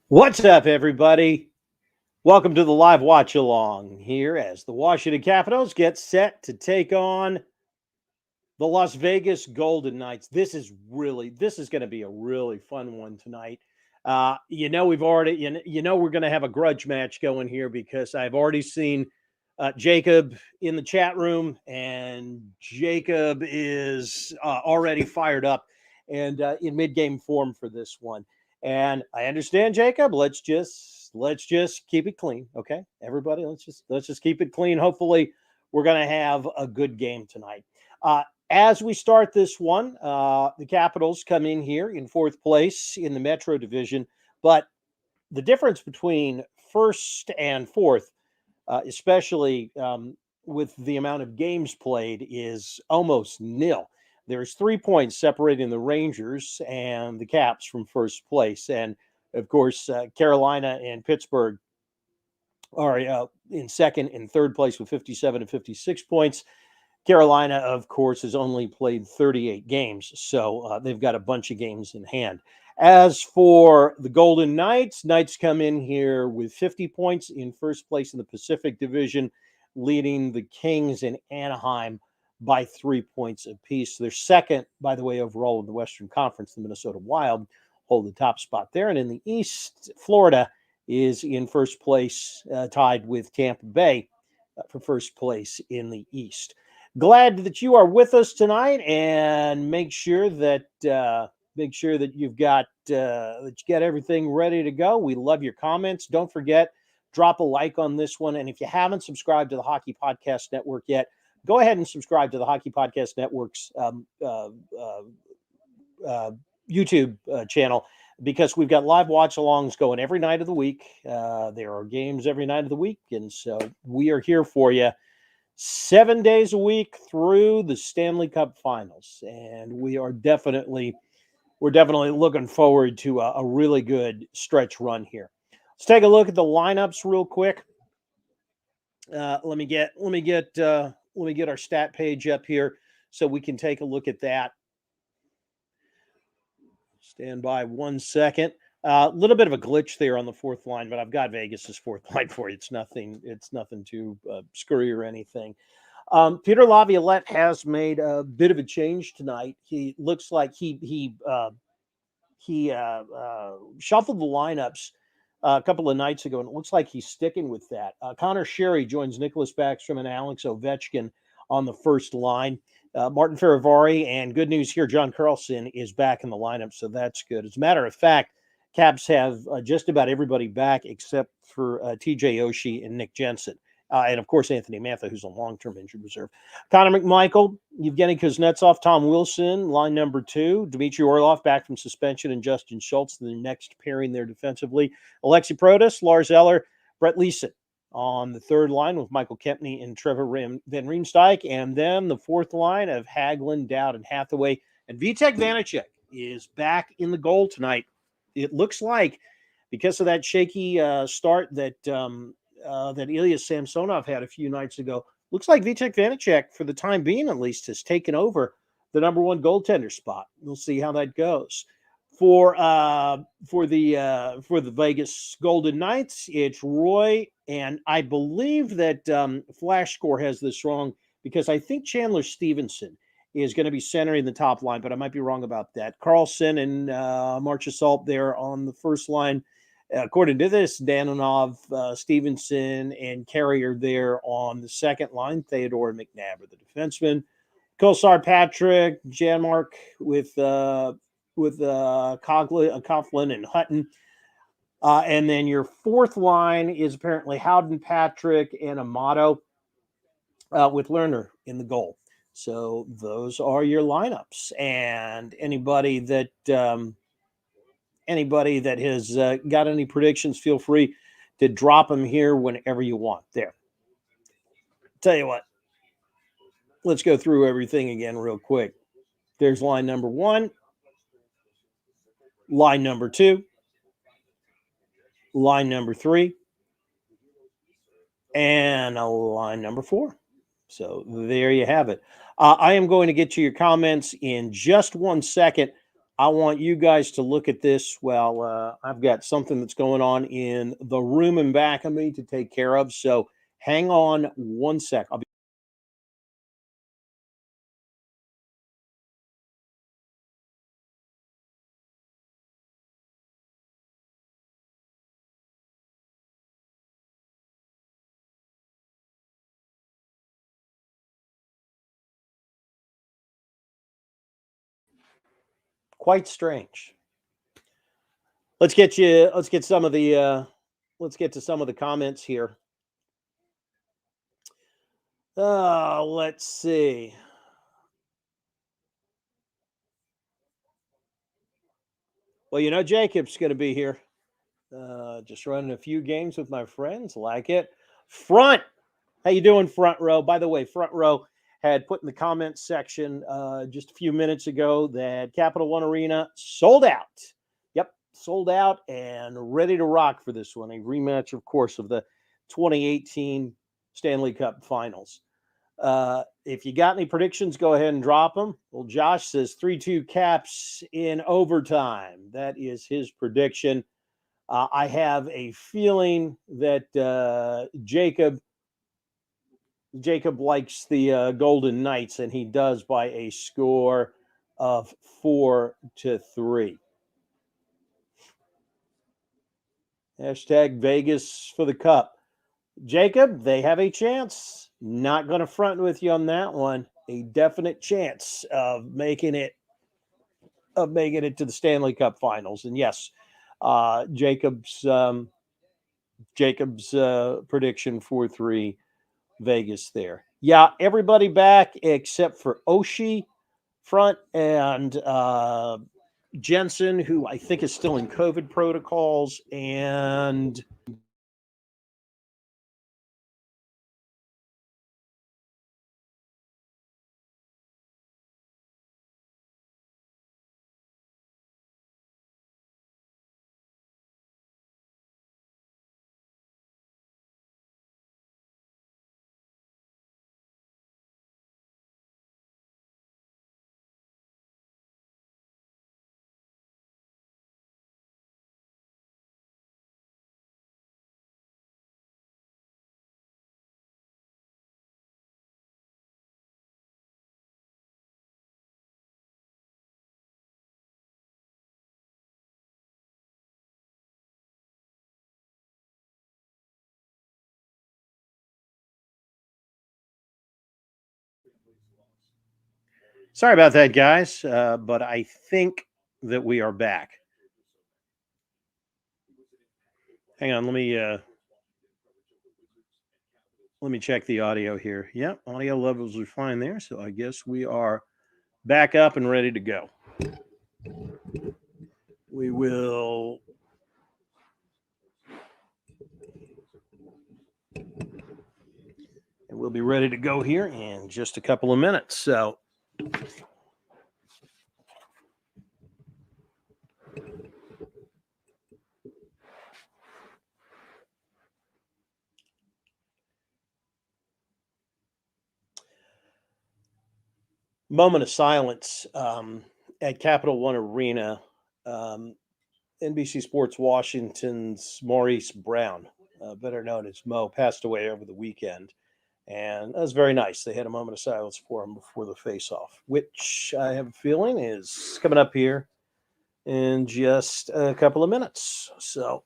What's up, everybody? Welcome to the live watch-along here as the Washington Capitals get set to take on the Las Vegas Golden Knights. This is going to be a really fun one tonight. We've already, we're going to have a grudge match going here because I've already seen Jacob in the chat room, and Jacob is already fired up and in mid-game form for this one. And I understand, Jacob. Let's just keep it clean, okay? Everybody, let's just keep it clean. Hopefully, we're going to have a good game tonight. As we start this one, the Capitals come in here in fourth place in the Metro Division, but the difference between first and fourth, especially with the amount of games played, is almost nil. There's 3 points separating the Rangers and the Caps from first place. And, of course, Carolina and Pittsburgh are in second and third place with 57 and 56 points. Carolina, of course, has only played 38 games, so they've got a bunch of games in hand. As for the Golden Knights, Knights come in here with 50 points in first place in the Pacific Division, leading the Kings in Anaheim by 3 points apiece. They're second, by the way, overall in the Western Conference. The Minnesota Wild hold the top spot there. And in the East, Florida is in first place, tied with Tampa Bay for first place in the East. Glad that you are with us tonight, and make sure that you've got everything ready to go. We love your comments. Don't forget, drop a like on this one. And if you haven't subscribed to the Hockey Podcast Network yet, go ahead and subscribe to the Hockey Podcast Network's YouTube channel, because we've got live watch-alongs going every night of the week. There are games every night of the week, and so we are here for you 7 days a week through the Stanley Cup Finals, and we're definitely looking forward to a really good stretch run here. Let's take a look at the lineups real quick. Let me get our stat page up here so we can take a look at that. Stand by 1 second. A little bit of a glitch there on the fourth line, but I've got Vegas's fourth line for you. It's nothing too screwy or anything. Peter Laviolette has made a bit of a change tonight. He looks like he shuffled the lineups a couple of nights ago, and it looks like he's sticking with that. Connor Sherry joins Nicholas Backstrom and Alex Ovechkin on the first line. Martin Ferravari, and good news here, John Carlson is back in the lineup, so that's good. As a matter of fact, Caps have just about everybody back except for TJ Oshie and Nick Jensen. And, of course, Anthony Mantha, who's on long-term injured reserve. Connor McMichael, Evgeny Kuznetsov, Tom Wilson, line number 2. Dmitry Orlov back from suspension, and Justin Schultz, the next pairing there defensively. Alexi Protas, Lars Eller, Brett Leeson on the third line with Michael Kempny and Trevor Van Riemsdyk. And then the fourth line of Hagelin, Dowd, and Hathaway. And Vitek Vanacek is back in the goal tonight. It looks like, because of that shaky start that Ilya Samsonov had a few nights ago, looks like Vitek Vanacek, for the time being at least, has taken over the number one goaltender spot. We'll see how that goes. For the Vegas Golden Knights, it's Roy, and I believe that Flash Score has this wrong, because I think Chandler Stevenson is going to be centering the top line, but I might be wrong about that. Carlson and Marchessault there on the first line. According to this, Danilov, Stevenson, and Carrier there on the second line. Theodore and McNabb are the defensemen. Kosar, Patrick, Janmark with Coughlin and Hutton. And then your fourth line is apparently Howden, Patrick, and Amato with Lerner in the goal. So those are your lineups. And anybody that has got any predictions, feel free to drop them here whenever you want. There. Tell you what, let's go through everything again real quick. There's line number 1, line number 2, line number 3, and line number 4. So there you have it. I am going to get to your comments in just 1 second. I want you guys to look at this. Well, I've got something that's going on in the room in back of me to take care of. So hang on 1 sec. I'll be quite strange. Let's get to some of the comments here. Let's see. Well, Jacob's going to be here. Just running a few games with my friends. Like it. Front. How you doing, front row? By the way, front row had put in the comments section just a few minutes ago that Capital One Arena sold out. Yep, sold out and ready to rock for this one. A rematch, of course, of the 2018 Stanley Cup Finals. If you got any predictions, go ahead and drop them. Well, Josh says 3-2 Caps in overtime. That is his prediction. I have a feeling that Jacob likes the Golden Knights, and he does by a score of 4-3. Hashtag Vegas for the Cup. Jacob, they have a chance. Not going to front with you on that one. A definite chance of making it to the Stanley Cup Finals. And yes, Jacob's prediction 4-3 Vegas there. Yeah, everybody back except for Oshie front and Jensen, who I think is still in COVID protocols, and sorry about that, guys, but I think that we are back. Hang on, let me check the audio here. Yep, audio levels are fine there, so I guess we are back up and ready to go. We will. And we'll be ready to go here in just a couple of minutes. So moment of silence at Capital One Arena. NBC Sports Washington's Maurice Brown, better known as Mo, passed away over the weekend. And that was very nice. They had a moment of silence for him before the face-off, which I have a feeling is coming up here in just a couple of minutes. So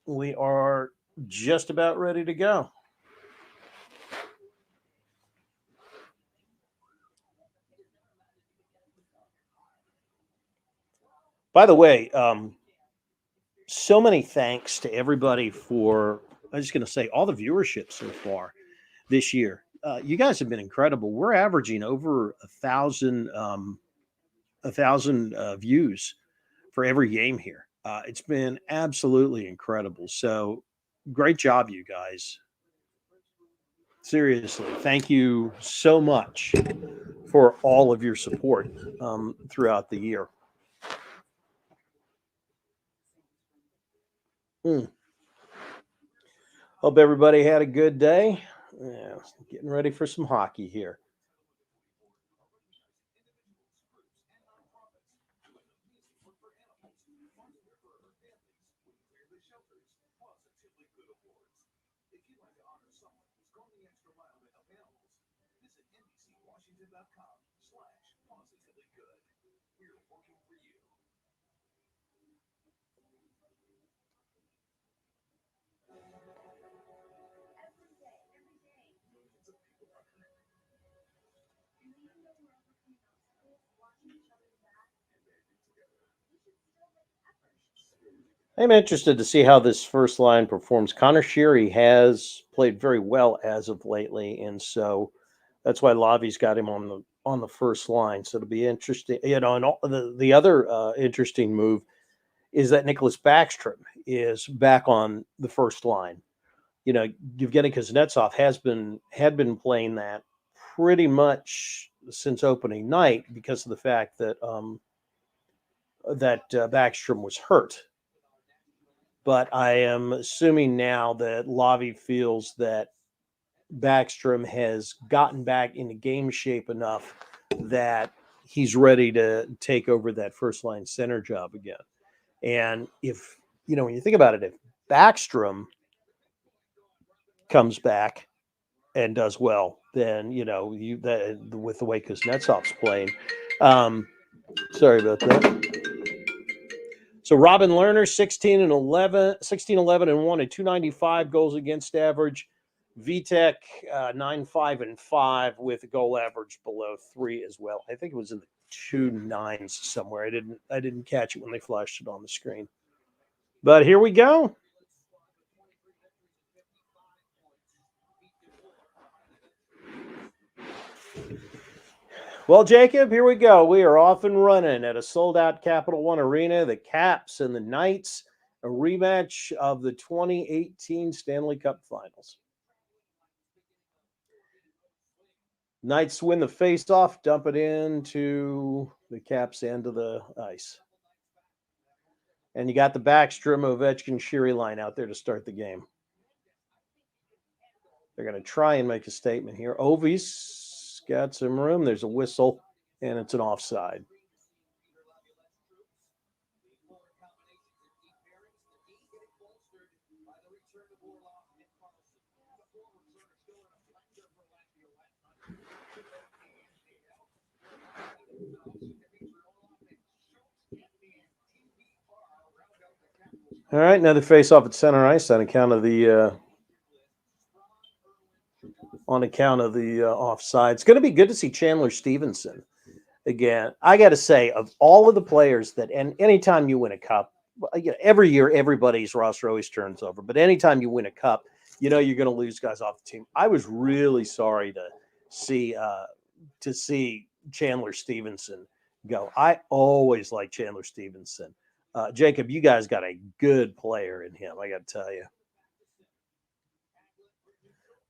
We are just about ready to go. By the way, so many thanks to everybody for, I'm just going to say, all the viewership so far this year. You guys have been incredible. We're averaging over 1,000 views for every game here. It's been absolutely incredible. So great job, you guys. Seriously, thank you so much for all of your support throughout the year. Mm. Hope everybody had a good day. Yeah, getting ready for some hockey here. I'm interested to see how this first line performs. Connor Sheary has played very well as of lately, and so that's why Lavi's got him on the first line. So it'll be interesting. And the other interesting move is that Nicholas Backstrom is back on the first line. Yevgeny Kuznetsov had been playing that pretty much since opening night because of the fact that Backstrom was hurt. But I am assuming now that Lavi feels that Backstrom has gotten back into game shape enough that he's ready to take over that first line center job again. And if when you think about it, if Backstrom comes back and does well, then with the way Kuznetsov's playing. Sorry about that. So Robin Lerner, 16 11 and 1 at 295 goals against average. VTech 9-5-5 with a goal average below 3 as well. I think it was in the 2 9s somewhere. I didn't catch it when they flashed it on the screen. But here we go. Well, Jacob, here we go. We are off and running at a sold-out Capital One Arena. The Caps and the Knights, a rematch of the 2018 Stanley Cup Finals. Knights win the face-off, dump it into the Caps' end of the ice. And you got the Backstrom, Ovechkin, Sheary line out there to start the game. They're going to try and make a statement here. Ovi's got some room. There's a whistle, and it's an offside. All right, another face-off at center ice on account of the offside. It's going to be good to see Chandler Stevenson again. I got to say, of all of the players and anytime you win a cup, every year everybody's roster always turns over. But anytime you win a cup, you're going to lose guys off the team. I was really sorry to see Chandler Stevenson go. I always like Chandler Stevenson. Jacob, you guys got a good player in him, I got to tell you.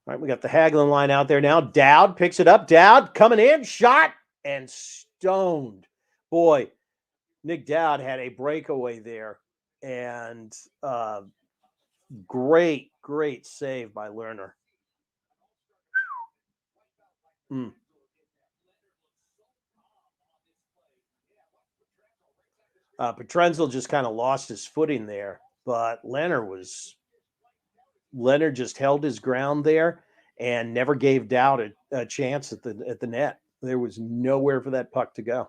All right, we got the Hagelin line out there now. Dowd picks it up. Dowd coming in, shot, and stoned. Boy, Nick Dowd had a breakaway there, and great save by Lerner. Petrenzel just kind of lost his footing there, but Leonard just held his ground there and never gave Dowd a chance at the net. There was nowhere for that puck to go.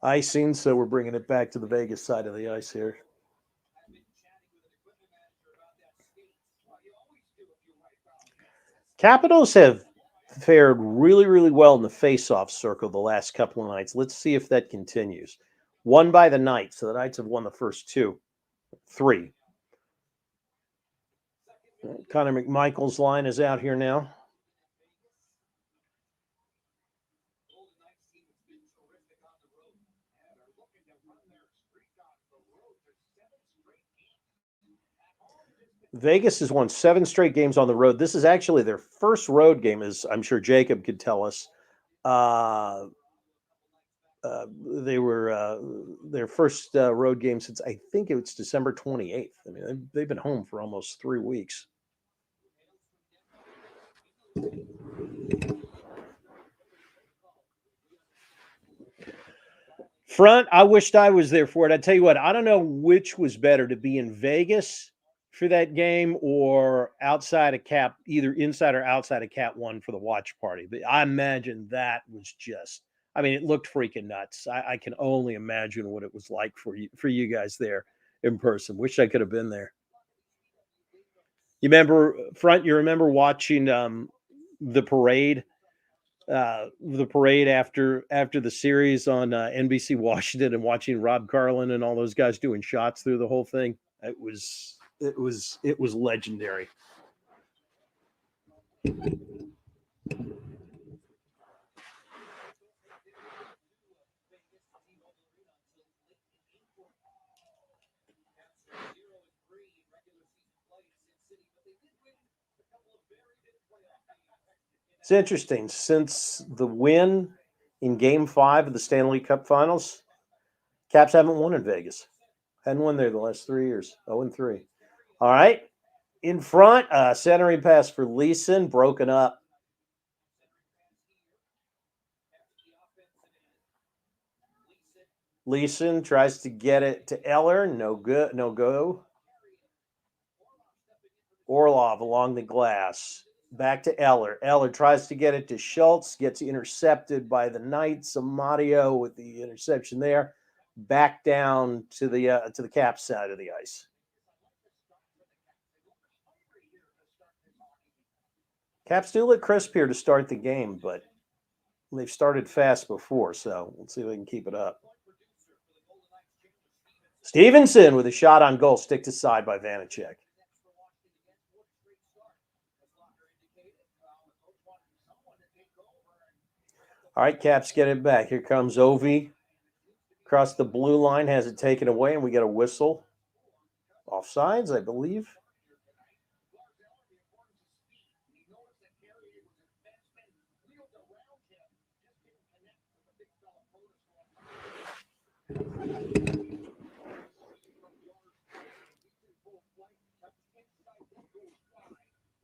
icing, so we're bringing it back to the Vegas side of the ice here. Capitals have fared really, really well in the face-off circle the last couple of nights. Let's see if that continues. Won by the Knights, so the Knights have won the first three. Connor McMichael's line is out here now. Vegas has won 7 straight games on the road. This is actually their first road game, as I'm sure Jacob could tell us. They were their first road game since I think it was December 28th. I mean, they've been home for almost 3 weeks. Front, I wished I was there for it. I tell you what, I don't know which was better, to be in Vegas for that game or outside of Cap, either inside or outside of Cat 1 for the watch party. But I imagine that was just, I mean, it looked freaking nuts. I can only imagine what it was like for you guys there in person. Wish I could have been there. You remember, Front, you remember watching the parade after the series on NBC Washington and watching Rob Carlin and all those guys doing shots through the whole thing. It was legendary. It's interesting. Since the win in Game 5 of the Stanley Cup Finals, Caps haven't won in Vegas. Hadn't won there the last 3 years. 0-3. All right. In front, centering pass for Leeson, broken up. Leeson tries to get it to Eller. No good. No go. Orlov along the glass. Back to Eller. Eller tries to get it to Schultz. Gets intercepted by the Knights. Amadio with the interception there. Back down to the Cap side of the ice. Caps do look crisp here to start the game, but they've started fast before, so let's see if they can keep it up. Stevenson with a shot on goal, stick to side by Vanacek. All right, Caps get it back. Here comes Ovi across the blue line, has it taken away, and we get a whistle. Offsides, I believe.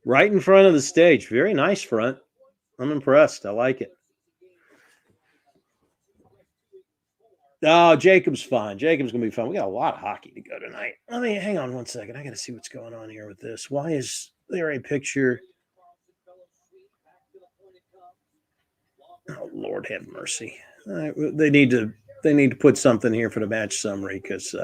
Right in front of the stage. Very nice front. I'm impressed. I like it. Oh, Jacob's fine. Jacob's going to be fine. We got a lot of hockey to go tonight. Let me hang on one second. I got to see what's going on here with this. Why is there a picture? Oh, Lord have mercy. They need to put something here for the match summary because,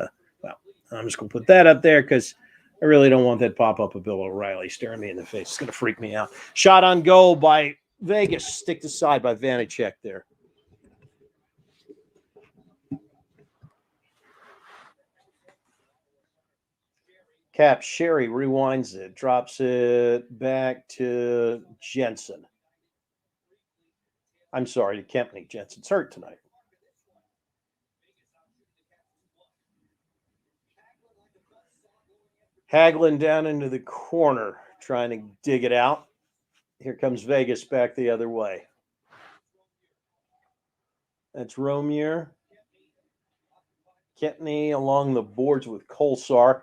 well, I'm just going to put that up there because I really don't want that pop up of Bill O'Reilly staring me in the face. It's going to freak me out. Shot on goal by Vegas. Stick to side by Vanacek there. Cap Sherry rewinds it, drops it back to Jensen. I'm sorry to Kempney. Jensen's hurt tonight. Hagelin down into the corner, trying to dig it out. Here comes Vegas back the other way. That's Romier. Kempney along the boards with Kolsar.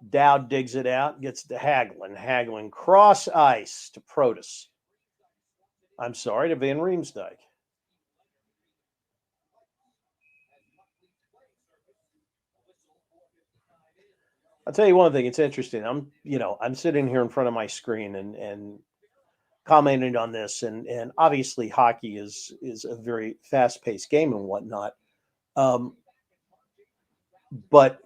Dowd digs it out, gets to Hagelin. Hagelin cross ice to Protas. I'm sorry, to Van Riemsdyk. I'll tell you one thing. It's interesting. I'm sitting here in front of my screen and commenting on this, and obviously hockey is a very fast paced game and whatnot. But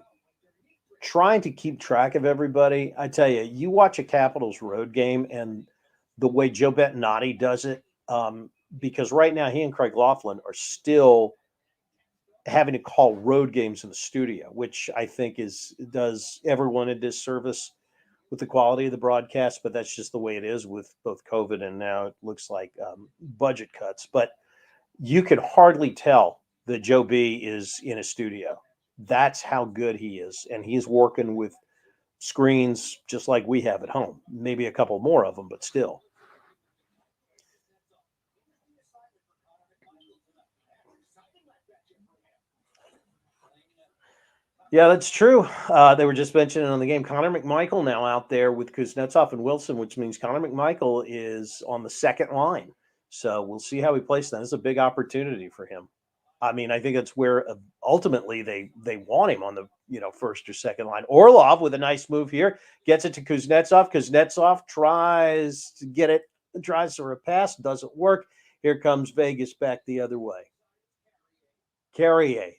trying to keep track of everybody, I tell you, you watch a Capitals road game and the way Joe Bettinati does it, because right now he and Craig Laughlin are still having to call road games in the studio, which I think does everyone a disservice with the quality of the broadcast. But that's just the way it is with both COVID and now it looks like budget cuts. But you could hardly tell that Joe B is in a studio. That's how good he is, and he's working with screens just like we have at home. Maybe a couple more of them, but still. Yeah, that's true. They were just mentioning on the game Connor McMichael now out there with Kuznetsov and Wilson, which means Connor McMichael is on the second line. So we'll see how he plays that. It's a big opportunity for him. I mean, I think that's where ultimately they want him on the first or second line. Orlov with a nice move here gets it to Kuznetsov. Kuznetsov tries for a pass, doesn't work. Here comes Vegas back the other way. Carrier.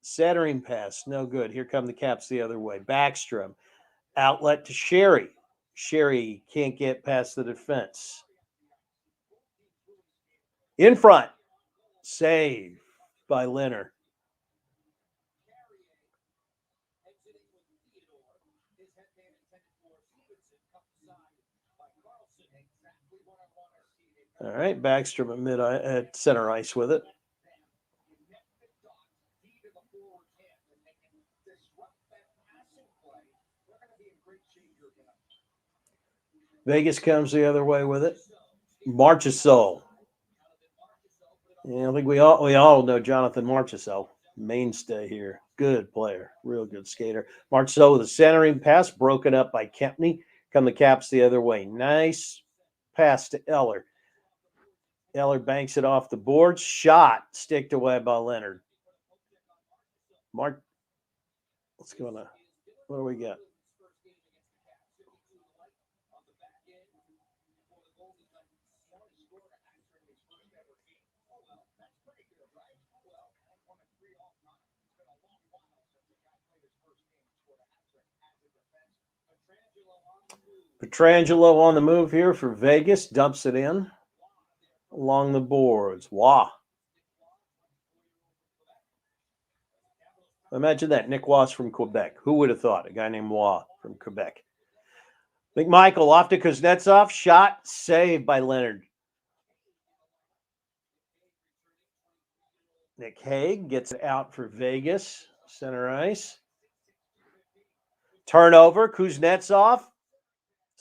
Centering pass, no good. Here come the Caps the other way. Backstrom, outlet to Sherry. Sherry can't get past the defense. In front, save by Leonard. All right, Backstrom at center ice with it. Vegas comes the other way with it. Marchessault. Yeah, I think we all know Jonathan Marchessault, mainstay here. Good player, real good skater. Marchessault with a centering pass, broken up by Kempney. Come the Caps the other way. Nice pass to Eller. Eller banks it off the board. Shot sticked away by Leonard. What's going on? What do we got? Pietrangelo on the move here for Vegas. Dumps it in along the boards. Wah. Imagine that. Nick Wass from Quebec. Who would have thought? A guy named Wah from Quebec. McMichael off to Kuznetsov. Shot saved by Leonard. Nick Hague gets it out for Vegas. Center ice. Turnover. Kuznetsov.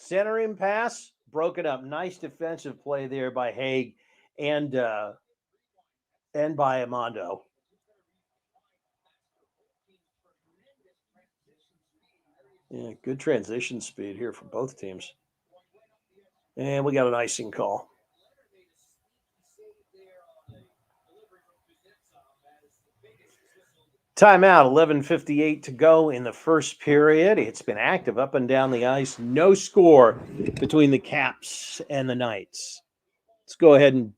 Centering pass. Broken up. Nice defensive play there by Hague and by Amando. Yeah, good transition speed here for both teams. And we got an icing call. Timeout, 11:58 to go in the first period. It's been active up and down the ice. No score between the Caps and the Knights. Let's go ahead and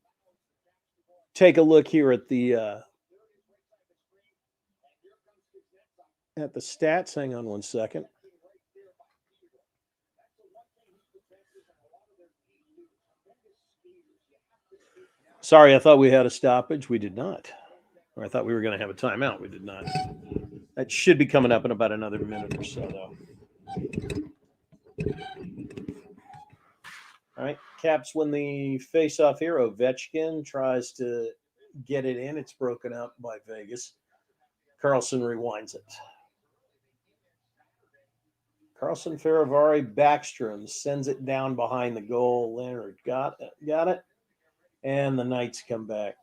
take a look here at the stats. Hang on one second. Sorry, I thought we had a stoppage. We did not. Or I thought we were going to have a timeout. We did not. That should be coming up in about another minute or so, though. All right, Caps win the face-off here. Ovechkin tries to get it in. It's broken up by Vegas. Carlson rewinds it. Carlson Faravari Backstrom sends it down behind the goal. Leonard got it. And the Knights come back.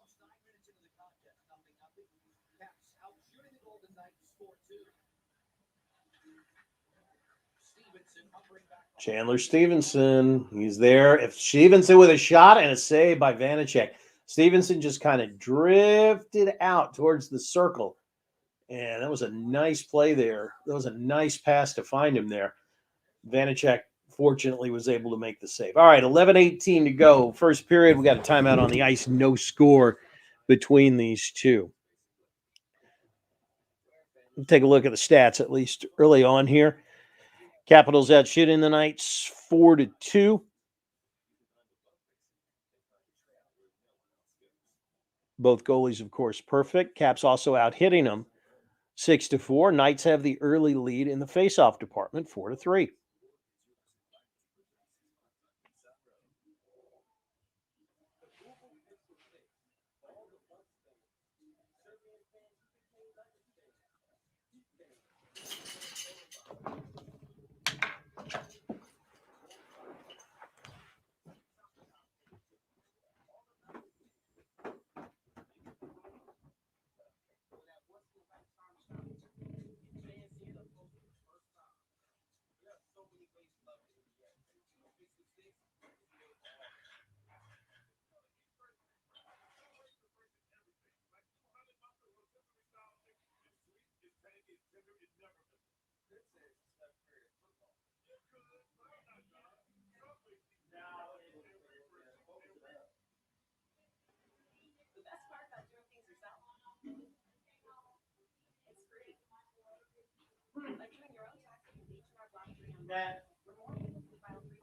Chandler Stevenson, he's there. If Stevenson with a shot and a save by Vanacek. Stevenson just kind of drifted out towards the circle. And that was a nice play there. That was a nice pass to find him there. Vanacek fortunately was able to make the save. All right, 11:18 to go. First period, we got a timeout on the ice. No score between these two. We'll take a look at the stats, at least early on here. Capitals out shooting the Knights 4-2. Both goalies, of course, perfect. Caps also out hitting them 6-4. Knights have the early lead in the faceoff department 4-3.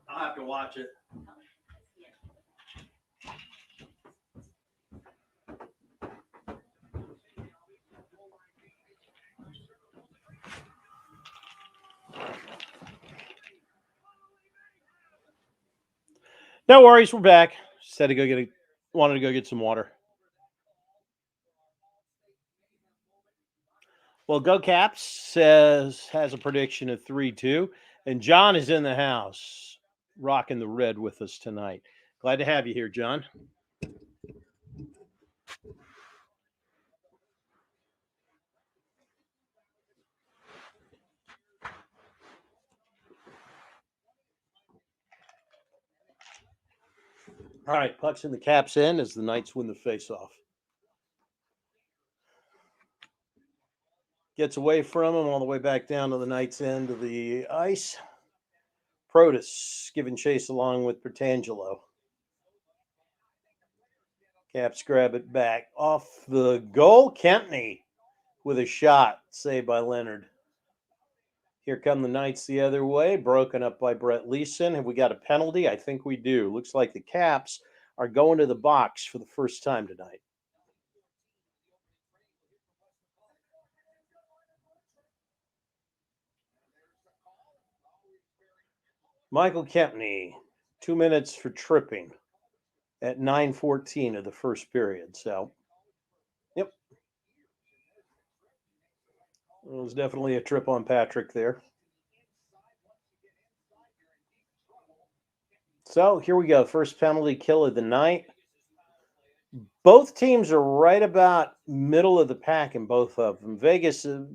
I'll have to watch it. No worries, we're back. Just had to go wanted to go get some water. Well, Go Caps has a prediction of 3-2, and John is in the house rocking the red with us tonight. Glad to have you here, John. All right, puck's in the Caps' end as the Knights win the faceoff. Gets away from him all the way back down to the Knights' end of the ice. Protus giving chase along with Pertangelo. Caps grab it back off the goal. Kempney with a shot saved by Leonard. Here come the Knights the other way, broken up by Brett Leeson. Have we got a penalty? I think we do. Looks like the Caps are going to the box for the first time tonight. Michael Kempney, 2 minutes for tripping at 9:14 of the first period. So, yep. It was definitely a trip on Patrick there. So here we go. First penalty kill of the night. Both teams are right about middle of the pack in both of them. Vegas is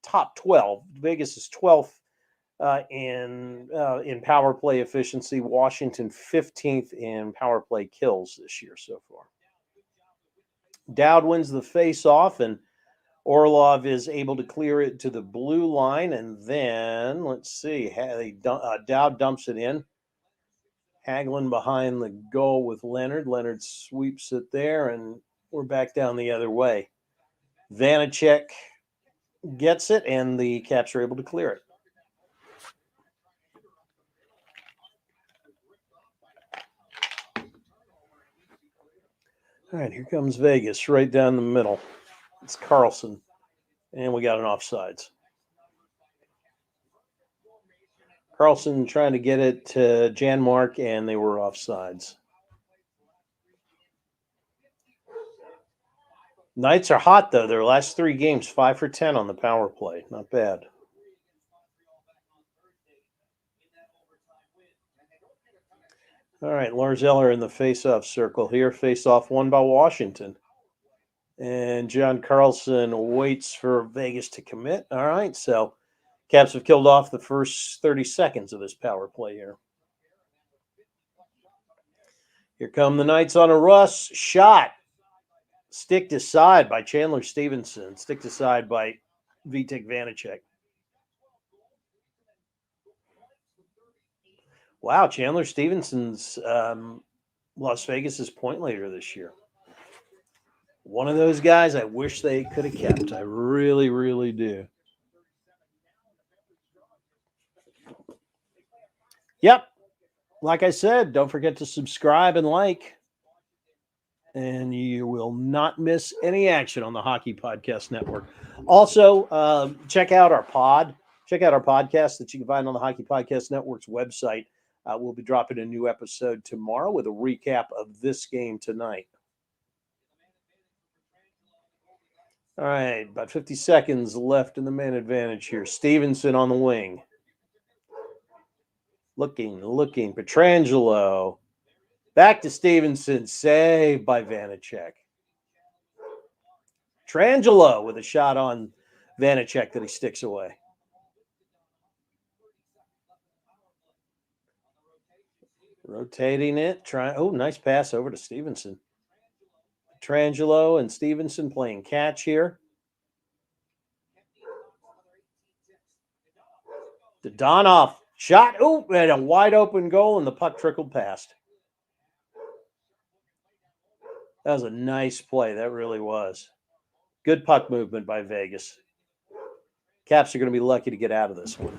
top 12. Vegas is 12th in power play efficiency. Washington 15th in power play kills this year so far. Dowd wins the face-off, and Orlov is able to clear it to the blue line, and then let's see, Dowd dumps it in. Hagelin behind the goal with Leonard. Leonard sweeps it there, and we're back down the other way. Vanacek gets it, and the Caps are able to clear it. All right, here comes Vegas right down the middle. It's Carlson, and we got an offsides. Carlson trying to get it to Janmark, and they were offsides. Knights are hot, though. Their last 3 games, 5 for 10 on the power play. Not bad. All right, Lars Eller in the face-off circle here. Face-off won by Washington. And John Carlson waits for Vegas to commit. All right, so Caps have killed off the first 30 seconds of this power play here. Here come the Knights on a rush. Shot. Sticked aside by Chandler Stevenson. Sticked aside by Vitek Vanacek. Wow, Chandler Stevenson's Las Vegas's point leader this year. One of those guys I wish they could have kept. I really, really do. Yep. Like I said, don't forget to subscribe and like, and you will not miss any action on the Hockey Podcast Network. Also, check out our podcast that you can find on the Hockey Podcast Network's website. We'll be dropping a new episode tomorrow with a recap of this game tonight. All right, about 50 seconds left in the man advantage here. Stevenson on the wing. Looking. Petrangelo. Back to Stevenson. Saved by Vanacek. Petrangelo with a shot on Vanacek that he sticks away. Rotating it. Nice pass over to Stevenson. Petrangelo and Stevenson playing catch here. Dadonov shot. And a wide open goal, and the puck trickled past. That was a nice play. That really was. Good puck movement by Vegas. Caps are going to be lucky to get out of this one.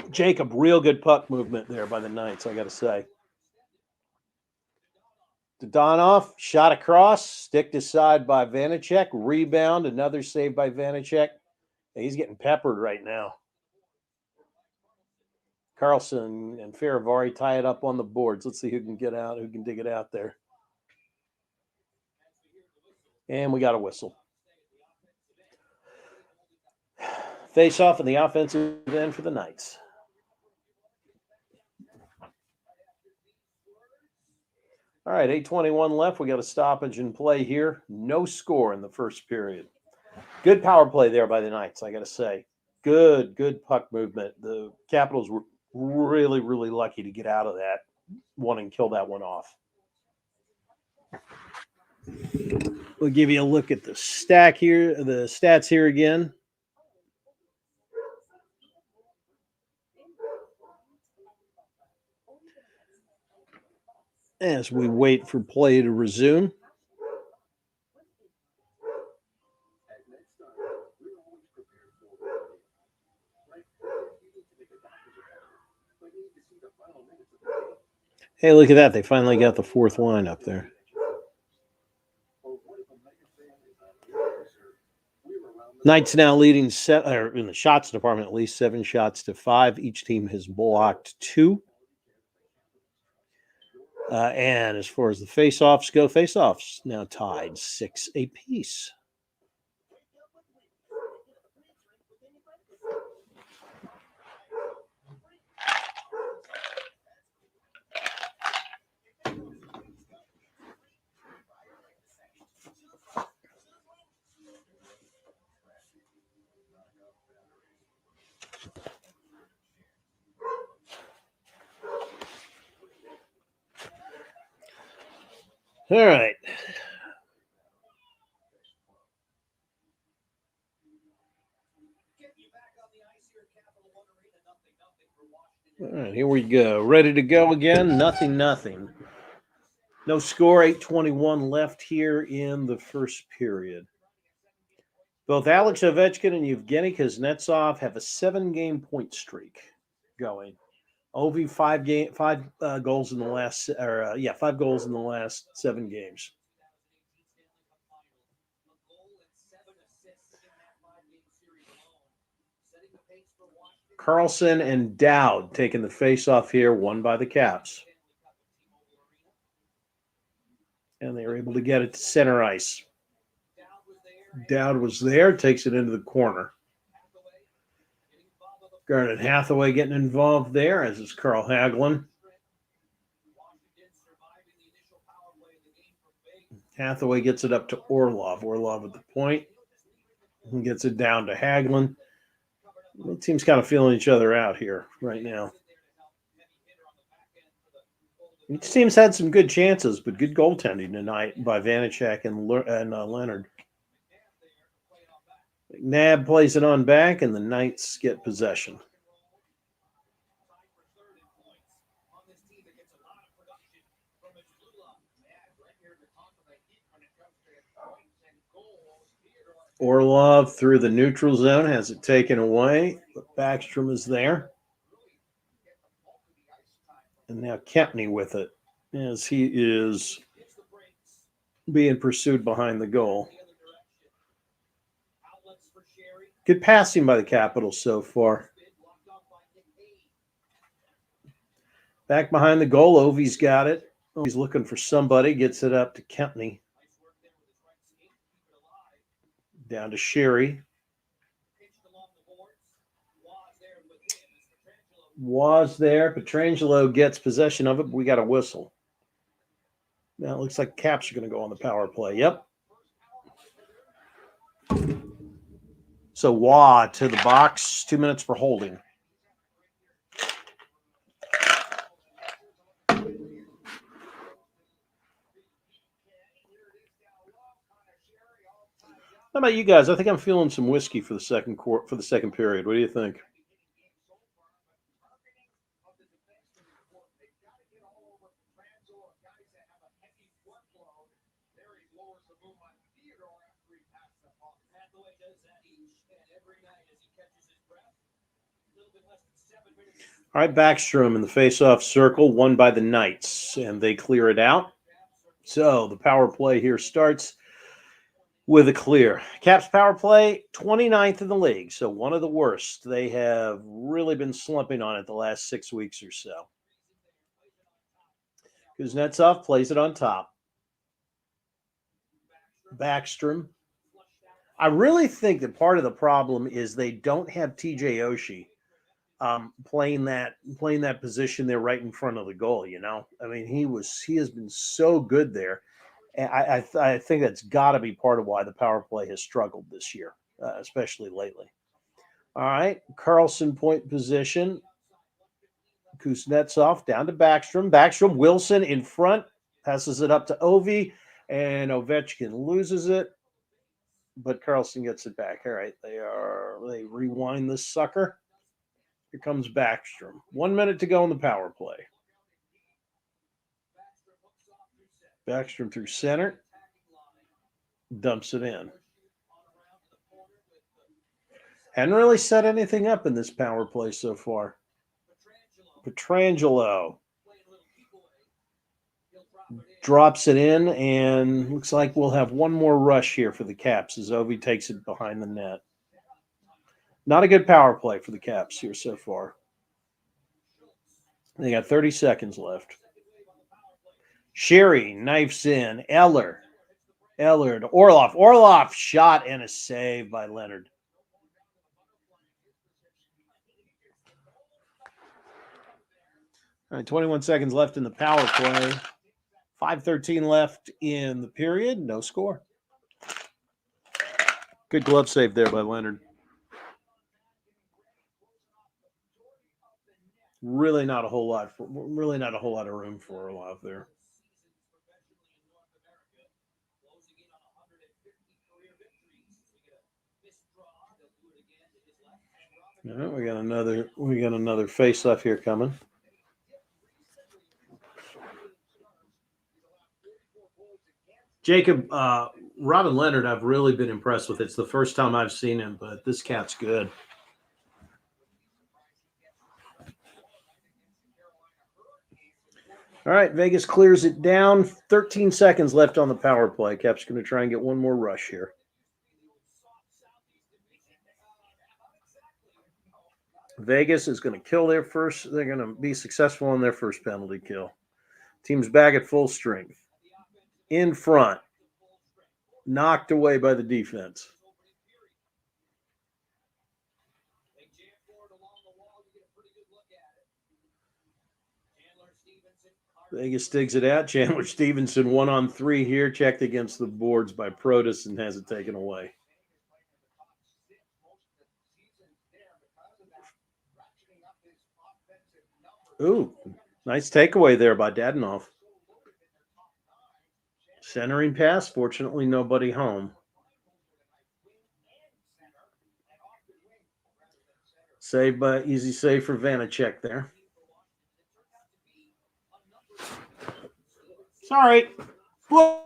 Jacob, real good puck movement there by the Knights, I got to say. Dadonov, shot across, sticked aside by Vanacek, rebound, another save by Vanacek. He's getting peppered right now. Carlson and Faravari tie it up on the boards. Let's see who can get out, who can dig it out there. And we got a whistle. Face off in the offensive end for the Knights. All right, 8:21 left. We got a stoppage in play here. No score in the first period. Good power play there by the Knights, I got to say. Good puck movement. The Capitals were really, really lucky to get out of that one and kill that one off. We'll give you a look at the stats here again. As we wait for play to resume. Hey, look at that. They finally got the fourth line up there. Knights now leading in the shots department, at least 7 shots to 5. Each team has blocked 2. And as far as the face-offs go, face-offs now tied 6 apiece. All right. All right, here we go. Ready to go again. Nothing. No score. 8:21 left here in the first period. Both Alex Ovechkin and Evgeny Kuznetsov have a 7-game point streak going. Ovi 5 goals in the last 5 goals in the last 7 games. Carlson and Dowd taking the face-off here, won by the Caps. And they were able to get it to center ice. Dowd was there, takes it into the corner. Garnet Hathaway getting involved there, as is Carl Hagelin. Hathaway gets it up to Orlov. Orlov at the point. He gets it down to Hagelin. The team's kind of feeling each other out here right now. Each team's had some good chances, but good goaltending tonight by Vanacek and Leonard. McNabb plays it on back, and the Knights get possession. Orlov through the neutral zone has it taken away, but Backstrom is there. And now Kempney with it as he is being pursued behind the goal. Good passing by the Capitals so far. Back behind the goal, Ovi's got it. He's looking for somebody, gets it up to Kempney. Down to Sherry. Was there. Petrangelo gets possession of it, but we got a whistle. Now it looks like Caps are going to go on the power play. Yep. So Wah to the box, 2 minutes for holding. How about you guys? I think I'm feeling some whiskey for the second period. What do you think? All right, Backstrom in the face-off circle, won by the Knights, and they clear it out. So the power play here starts with a clear. Caps power play, 29th in the league, so one of the worst. They have really been slumping on it the last 6 weeks or so. Kuznetsov plays it on top. Backstrom. I really think that part of the problem is they don't have TJ Oshie playing that position there right in front of the goal. You know, I mean, he has been so good there. And I think that's got to be part of why the power play has struggled this year, especially lately. All right, Carlson point position. Kuznetsov down to Backstrom. Backstrom, Wilson in front, passes it up to Ovi, and Ovechkin loses it, but Carlson gets it back. All right, they rewind this sucker. Here comes Backstrom. 1 minute to go in the power play. Backstrom through center. Dumps it in. Hadn't really set anything up in this power play so far. Petrangelo drops it in, and looks like we'll have one more rush here for the Caps as Ovi takes it behind the net. Not a good power play for the Caps here so far. They got 30 seconds left. Sherry knifes in. Eller to Orlov. Orlov shot and a save by Leonard. All right, 21 seconds left in the power play. 5:13 left in the period. No score. Good glove save there by Leonard. Really not a whole lot of room for Orlov there. All right, we got another face-off here coming. Jacob, Robin Leonard, I've really been impressed with. It's the first time I've seen him, but this cat's good. All right, Vegas clears it down. 13 seconds left on the power play. Caps going to try and get one more rush here. Vegas is going to kill their first. They're going to be successful on their first penalty kill. Team's back at full strength. In front. Knocked away by the defense. Vegas digs it out. Chandler Stevenson 1-on-3 here. Checked against the boards by Protus and has it taken away. Ooh, nice takeaway there by Dadonov. Centering pass. Fortunately, nobody home. Easy save for Vanacek there. Sorry. Whoa.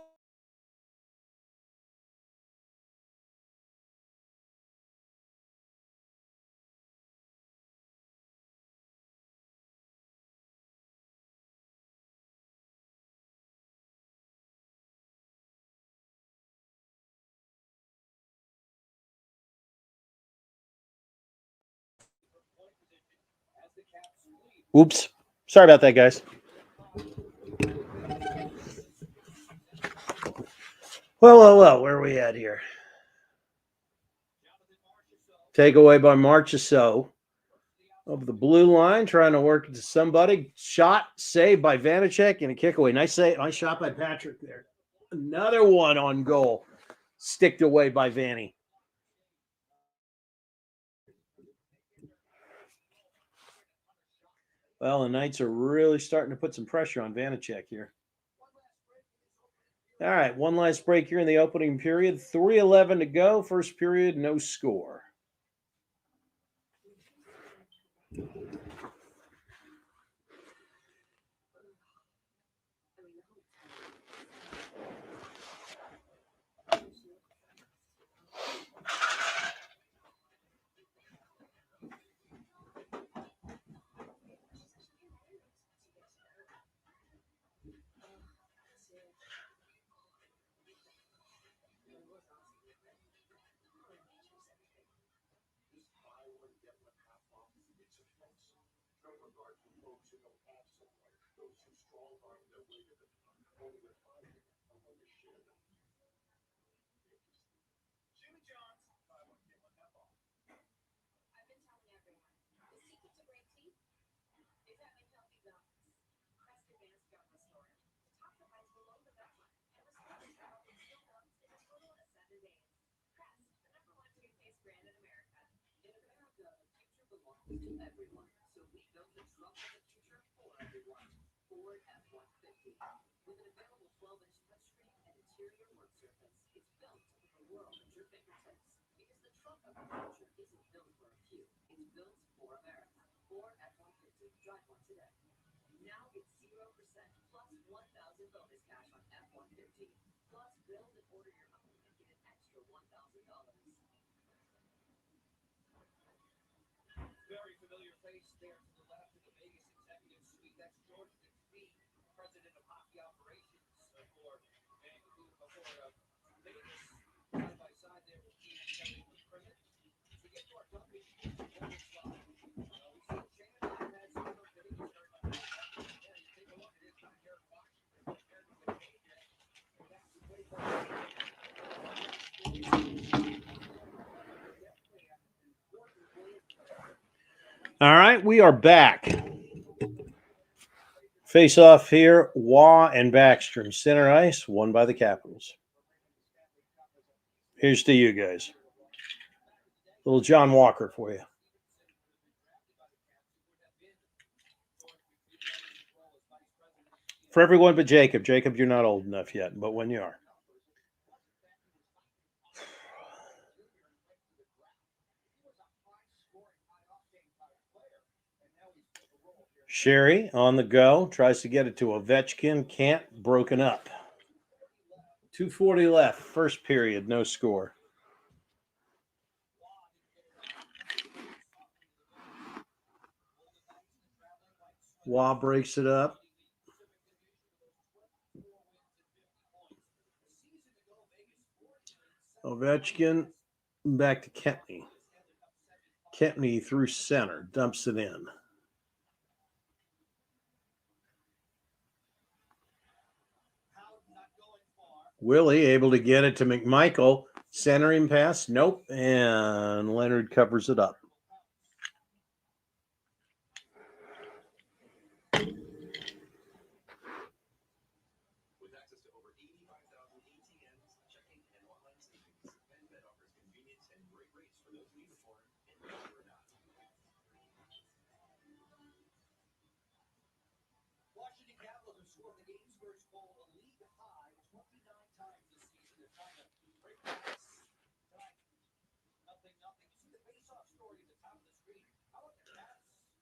Oops. Sorry about that, guys. Well. Where are we at here? Takeaway by Marchessault of the blue line, trying to work it to somebody. Shot, saved by Vanacek, and a kick away. Nice save. Nice shot by Patrick there. Another one on goal. Sticked away by Vanny. Well, the Knights are really starting to put some pressure on Vanacek here. All right, one last break here in the opening period. 3:11 to go. First period, no score. All right, we are back. Face off here, Waugh and Backstrom. Center ice, won by the Capitals. Here's to you guys. Little John Walker for you. For everyone but Jacob. Jacob, you're not old enough yet, but when you are. Sherry on the go. Tries to get it to Ovechkin. Can't. Broken up. 2:40 left. First period. No score. Waugh breaks it up. Ovechkin back to Kempney. Kempney through center. Dumps it in. Willie able to get it to McMichael. Centering pass. Nope. And Leonard covers it up.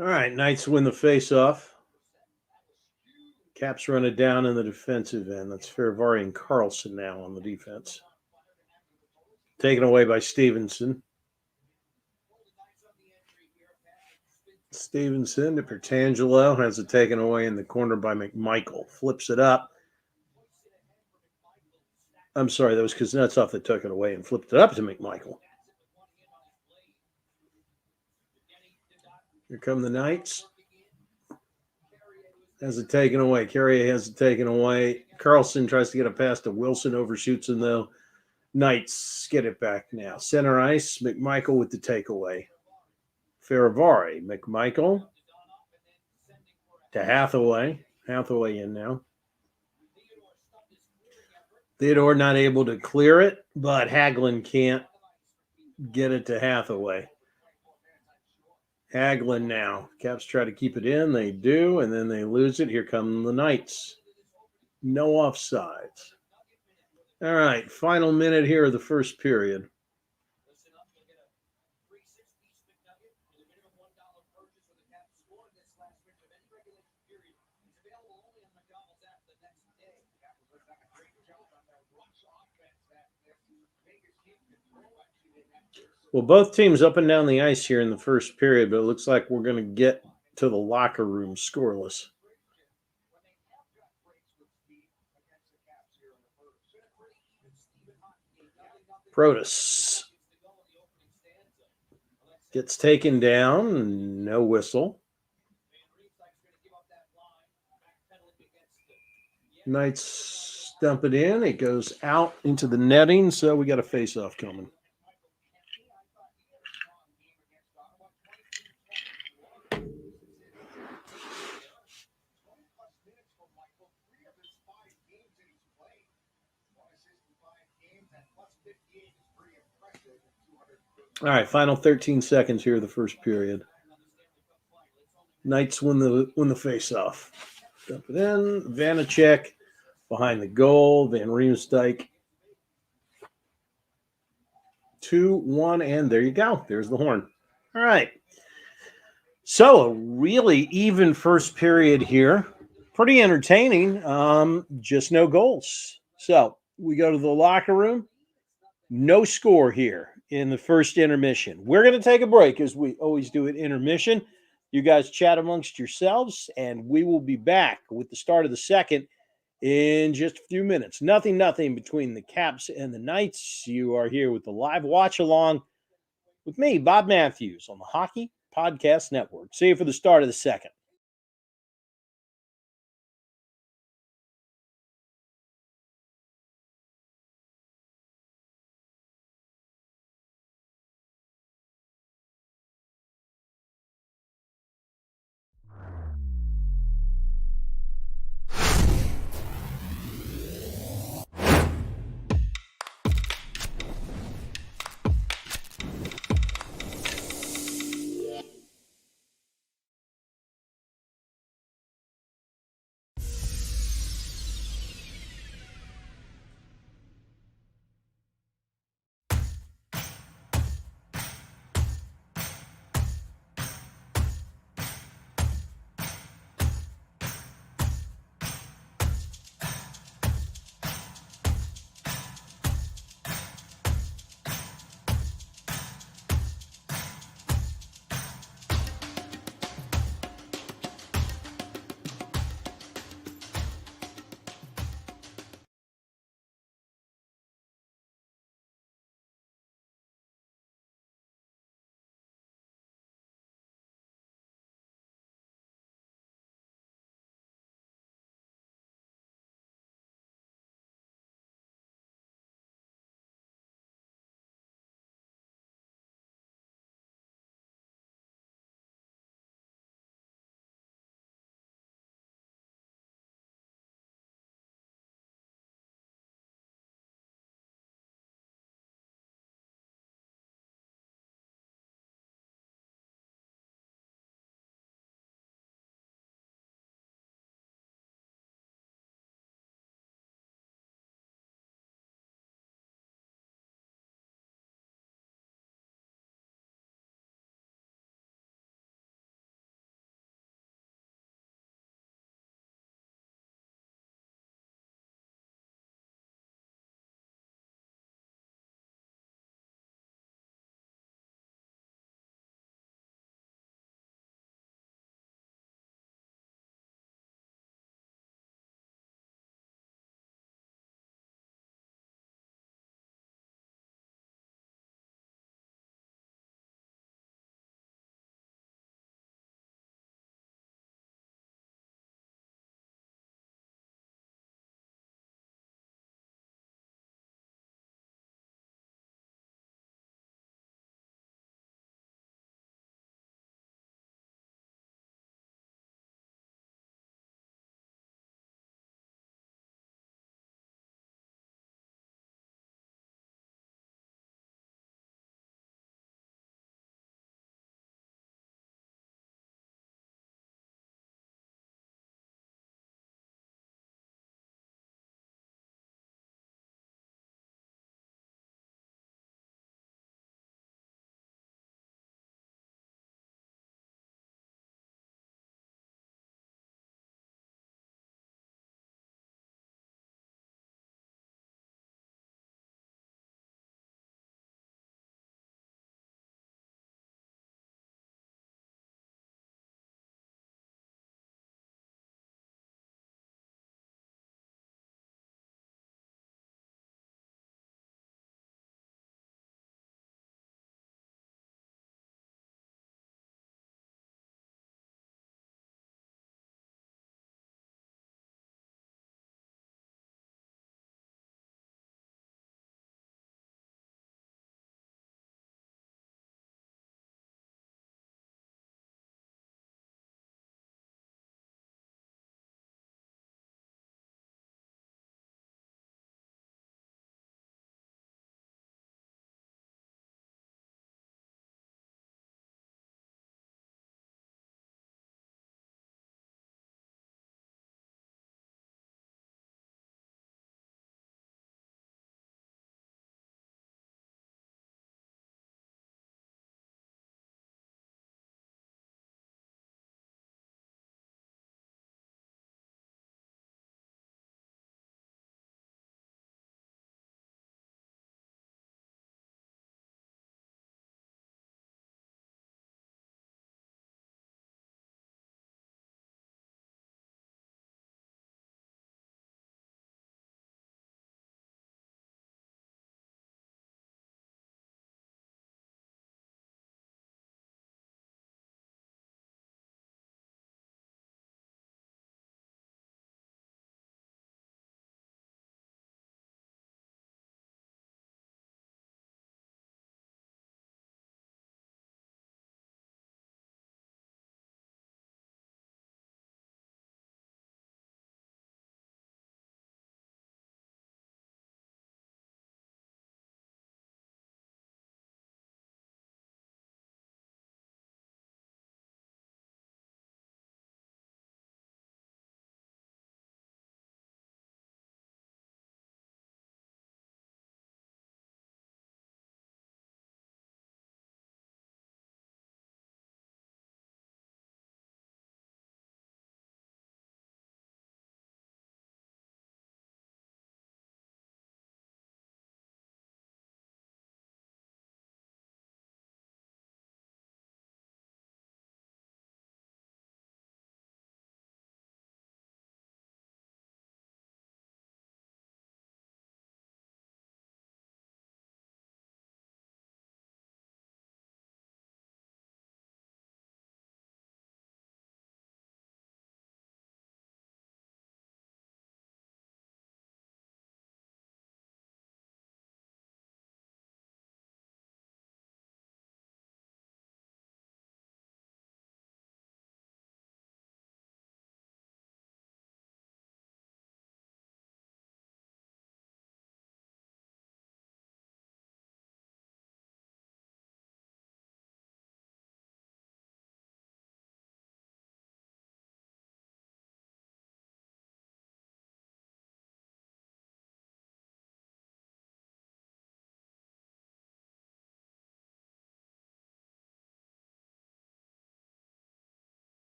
All right, Knights win the face-off. Caps run it down in the defensive end. That's Farivari and Carlson now on the defense. Taken away by Stevenson. Stevenson to Pertangelo. Has it taken away in the corner by McMichael. Flips it up. I'm sorry, that was Kuznetsov that took it away and flipped it up to McMichael. Here come the Knights. Has it taken away. Carrier has it taken away. Carlson tries to get a pass to Wilson, overshoots him though. Knights get it back now. Center ice, McMichael with the takeaway. Farivari, McMichael to Hathaway. Hathaway in now. Theodore not able to clear it, but Hagelin can't get it to Hathaway. Hagelin now. Caps try to keep it in. They do, and then they lose it. Here come the Knights. No offsides. All right, final minute here of the first period. Well, both teams up and down the ice here in the first period, but it looks like we're going to get to the locker room scoreless. Protas gets taken down, no whistle. Knights dump it in. It goes out into the netting, so we got a face-off coming. All right, final 13 seconds here of the first period. Knights win the face-off. Dump it in. Vanacek behind the goal. Van Riemsdyk. 2-1, and there you go. There's the horn. All right. So a really even first period here. Pretty entertaining. Just no goals. So we go to the locker room. No score here in the first intermission. We're going to take a break as we always do at intermission. You guys chat amongst yourselves, and we will be back with the start of the second in just a few minutes. Nothing between the Caps and the Knights. You are here with the live watch along with me, Bob Matthews, on the Hockey Podcast Network. See you for the start of the second.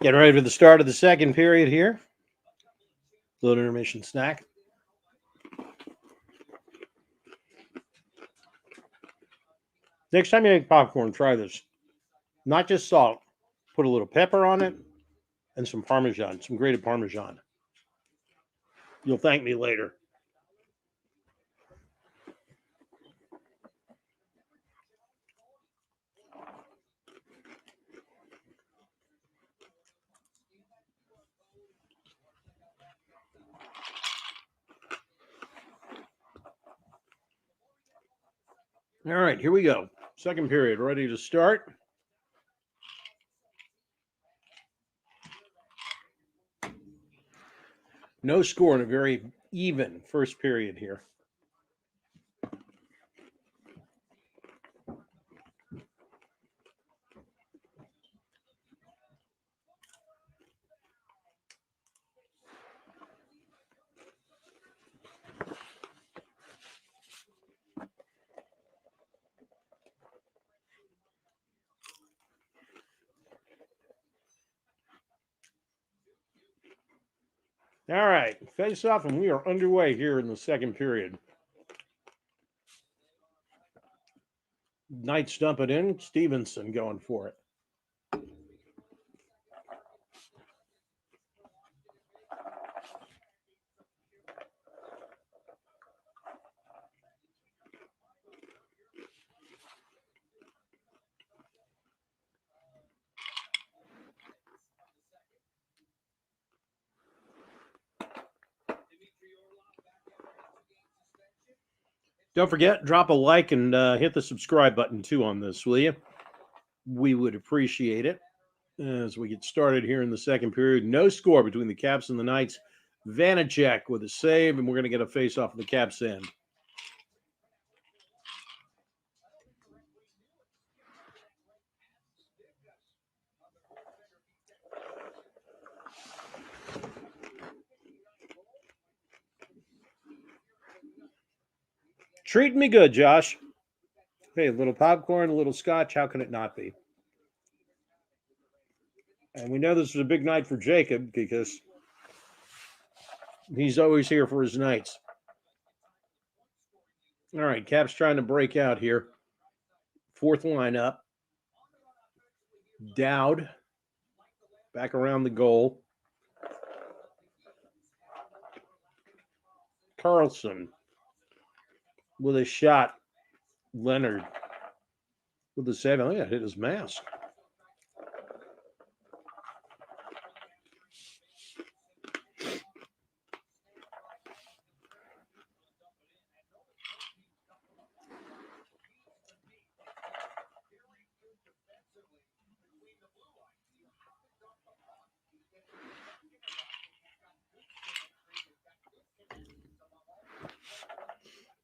Getting ready for the start of the second period here. Little intermission snack. Next time you make popcorn, try this. Not just salt. Put a little pepper on it and some Parmesan, some grated Parmesan. You'll thank me later. All right, here we go. Second period, ready to start. No score in a very even first period here. All right, face off, and we are underway here in the second period. Knights dump it in. Stevenson going for it. Don't forget, drop a like and hit the subscribe button too on this, will you? We would appreciate it. As we get started here in the second period, no score between the Caps and the Knights. Vanacek with a save, and we're going to get a face-off of the Caps end. Treating me good, Josh. Hey, a little popcorn, a little scotch. How can it not be? And we know this is a big night for Jacob because he's always here for his nights. All right, Caps trying to break out here. Fourth lineup. Dowd back around the goal. Carlson with a shot. Leonard with the 7. Oh, yeah, hit his mask.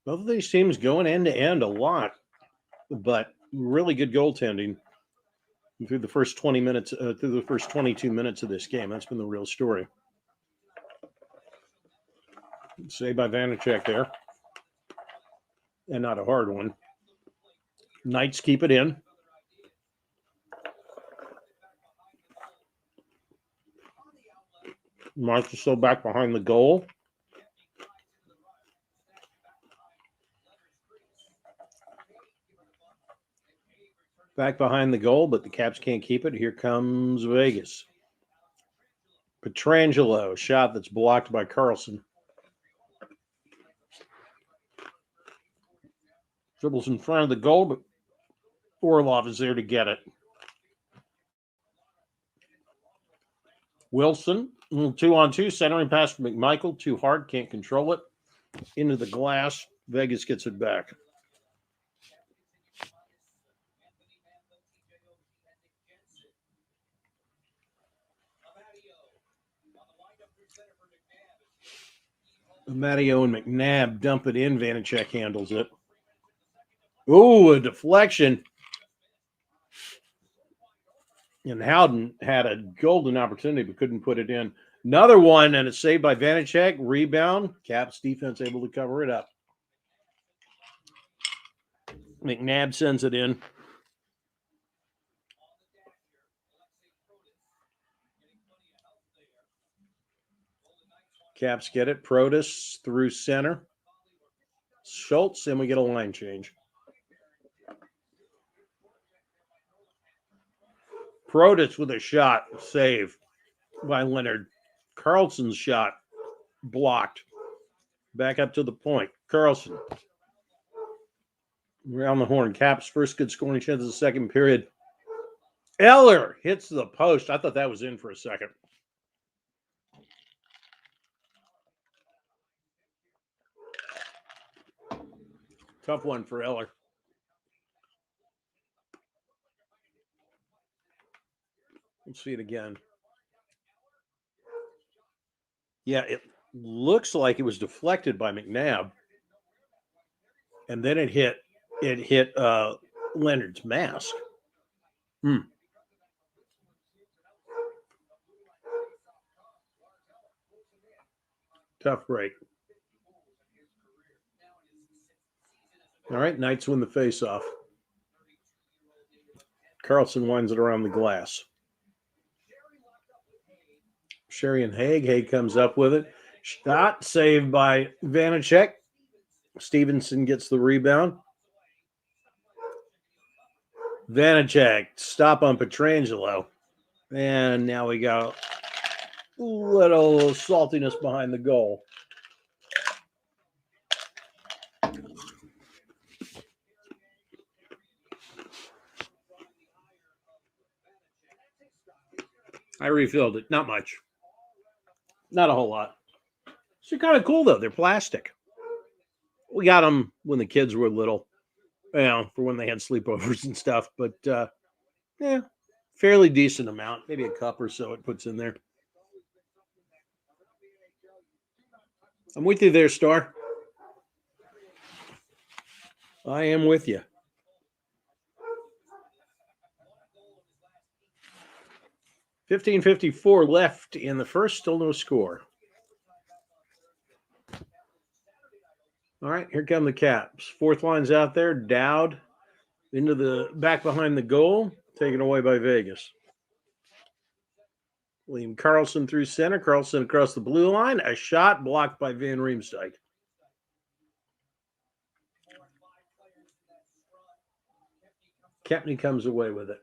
Both of these teams going end to end a lot, but really good goaltending through the first 20 minutes, through the first 22 minutes of this game. That's been the real story. Saved by Vanacek there. And not a hard one. Knights keep it in. Marchessault back behind the goal. Back behind the goal, but the Caps can't keep it. Here comes Vegas. Pietrangelo, shot that's blocked by Carlson. Dribbles in front of the goal, but Orlov is there to get it. Wilson, 2-on-2, centering pass from McMichael. Too hard, can't control it. Into the glass. Vegas gets it back. Matteo and McNabb dump it in. Vanacek handles it. Ooh, a deflection. And Howden had a golden opportunity but couldn't put it in. Another one and a save by Vanacek. Rebound. Caps defense able to cover it up. McNabb sends it in. Caps get it. Protas through center. Schultz, and we get a line change. Protas with a shot. Save by Leonard. Carlson's shot blocked. Back up to the point. Carlson. Around the horn. Caps first good scoring chance of the second period. Eller hits the post. I thought that was in for a second. Tough one for Eller. Let's see it again. Yeah, it looks like it was deflected by McNabb. And then it hit Leonard's mask. Tough break. All right, Knights win the faceoff. Carlson winds it around the glass. Sherry and Haig. Haig comes up with it. Shot saved by Vanacek. Stevenson gets the rebound. Vanacek, stop on Pietrangelo. And now we got a little saltiness behind the goal. I refilled it. Not much. Not a whole lot. They're kind of cool, though. They're plastic. We got them when the kids were little, for when they had sleepovers and stuff. But, fairly decent amount. Maybe a cup or so it puts in there. I'm with you there, Star. I am with you. 15:54 left in the first. Still no score. All right, here come the Caps. Fourth line's out there. Dowd into the back behind the goal. Taken away by Vegas. William Carlson through center. Carlson across the blue line. A shot blocked by Van Riemsdyk. Kempney comes away with it.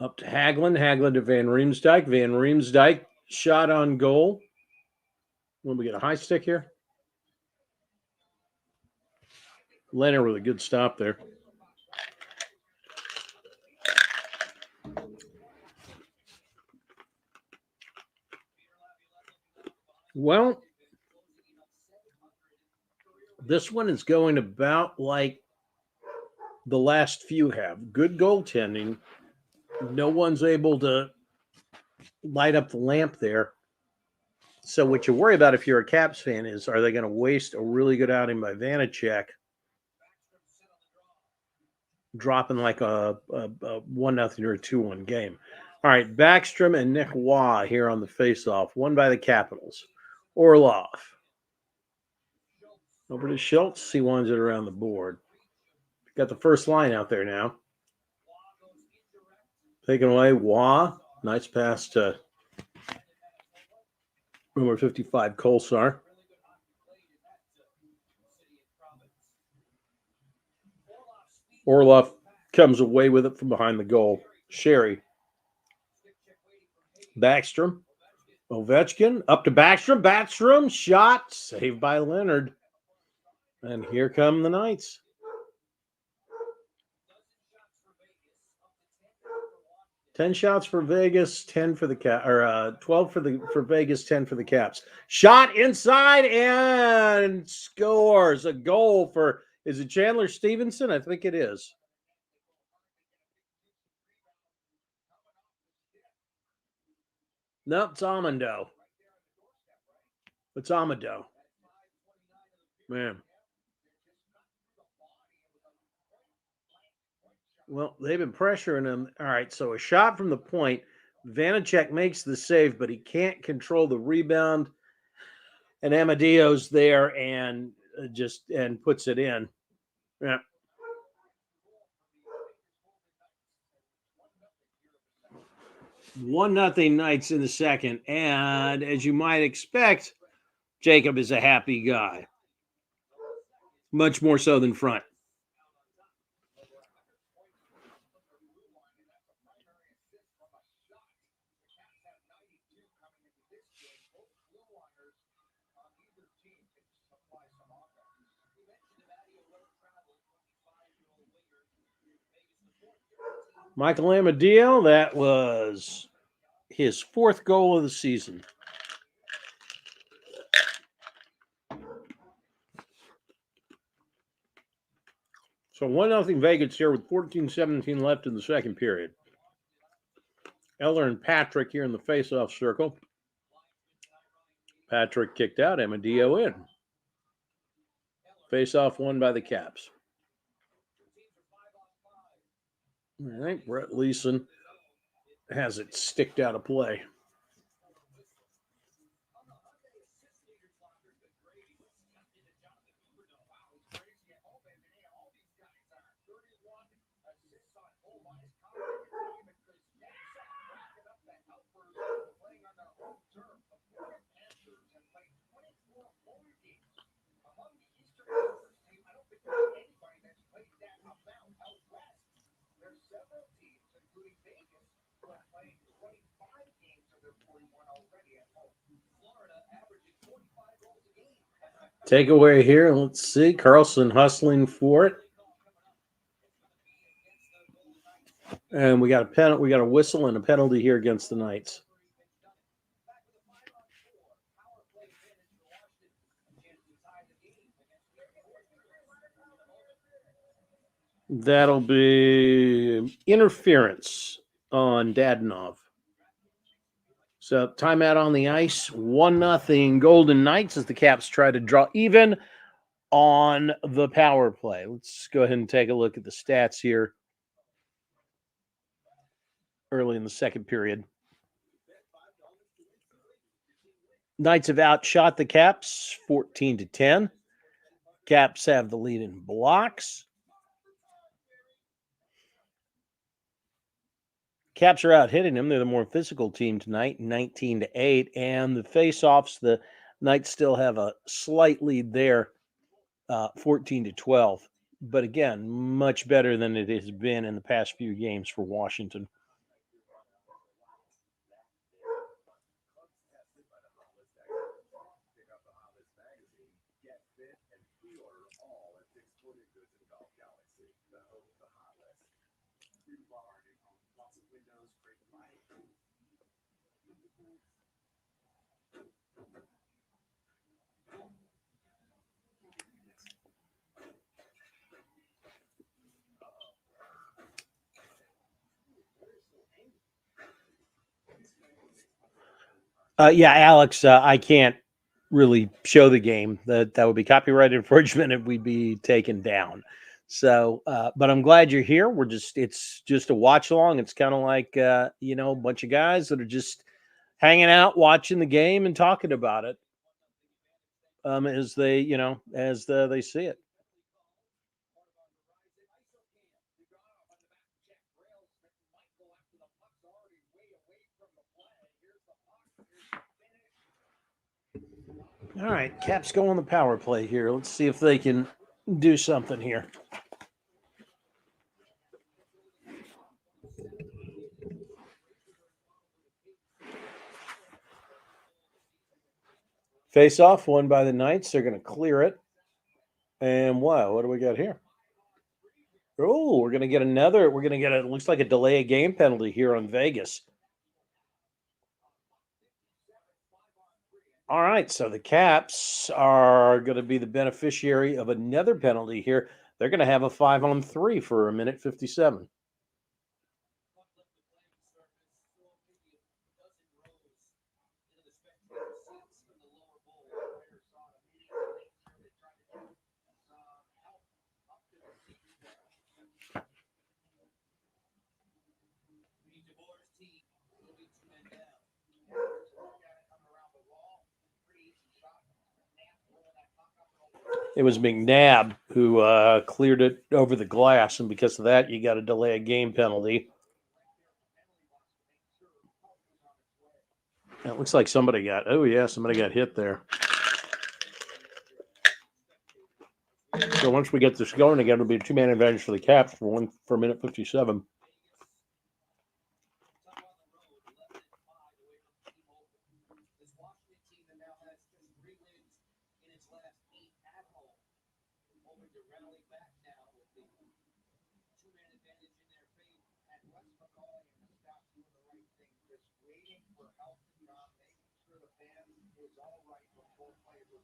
Up to Hagelin. Hagelin to Van Riemsdyk. Van Riemsdyk shot on goal. When we get a high stick here. Leonard with a good stop there. Well, this one is going about like the last few have. Good goaltending. No one's able to light up the lamp there. So what you worry about if you're a Caps fan is, are they going to waste a really good outing by Vanacek, dropping like a 1-0 or a 2-1 game? All right, Backstrom and Nick Waugh here on the faceoff, won by the Capitals. Orlov. Over to Schultz. He winds it around the board. Got the first line out there now. Taken away, Waugh. Nice pass to number 55, Kolsar. Orlov comes away with it from behind the goal. Sherry. Backstrom. Ovechkin. Up to Backstrom. Backstrom. Shot. Saved by Leonard. And here come the Knights. 10 shots for Vegas, 10 for the 12 for Vegas, 10 for the Caps. Shot inside and scores a goal for, is it Chandler Stevenson? I think it is. No, it's Amado. It's Amado. Man. Well, they've been pressuring him. All right, so a shot from the point. Vanacek makes the save, but he can't control the rebound. And Amadeo's there and puts it in. Yeah. 1-0 Knights in the second. And as you might expect, Jacob is a happy guy. Much more so than front. Michael Amadio, that was his fourth goal of the season. So 1-0 Vegas here with 14-17 left in the second period. Eller and Patrick here in the faceoff circle. Patrick kicked out, Amadio in. Faceoff won by the Caps. All right, Brett Leeson has it sticked out of play. Takeaway here. Let's see. Carlson hustling for it. And we got a penalty. We got a whistle and a penalty here against the Knights. That'll be interference on Dadonov. So timeout on the ice. 1-0 Golden Knights as the Caps try to draw even on the power play. Let's go ahead and take a look at the stats here early in the second period. Knights have outshot the Caps 14-10. Caps have the lead in blocks. Caps are out hitting them. They're the more physical team tonight, 19-8. And the faceoffs, the Knights still have a slight lead there, 14-12. But again, much better than it has been in the past few games for Washington. Yeah, Alex, I can't really show the game. That would be copyright infringement if we'd be taken down. So, but I'm glad you're here. It's just a watch along. It's kind of like, a bunch of guys that are just hanging out, watching the game and talking about it as they see it. All right, Caps go on the power play here. Let's see if they can do something here. Face off, won by the Knights. They're going to clear it. And wow, what do we got here? Oh, we're going to get another. We're going to get it looks like a delay of game penalty here on Vegas. All right, so the Caps are going to be the beneficiary of another penalty here. They're going to have a 5-on-3 for a minute 57. It was McNabb who cleared it over the glass, and because of that, you got a delay of game penalty. It looks like somebody got hit there. So once we get this going again, it'll be a two-man advantage for the Caps for a minute 57.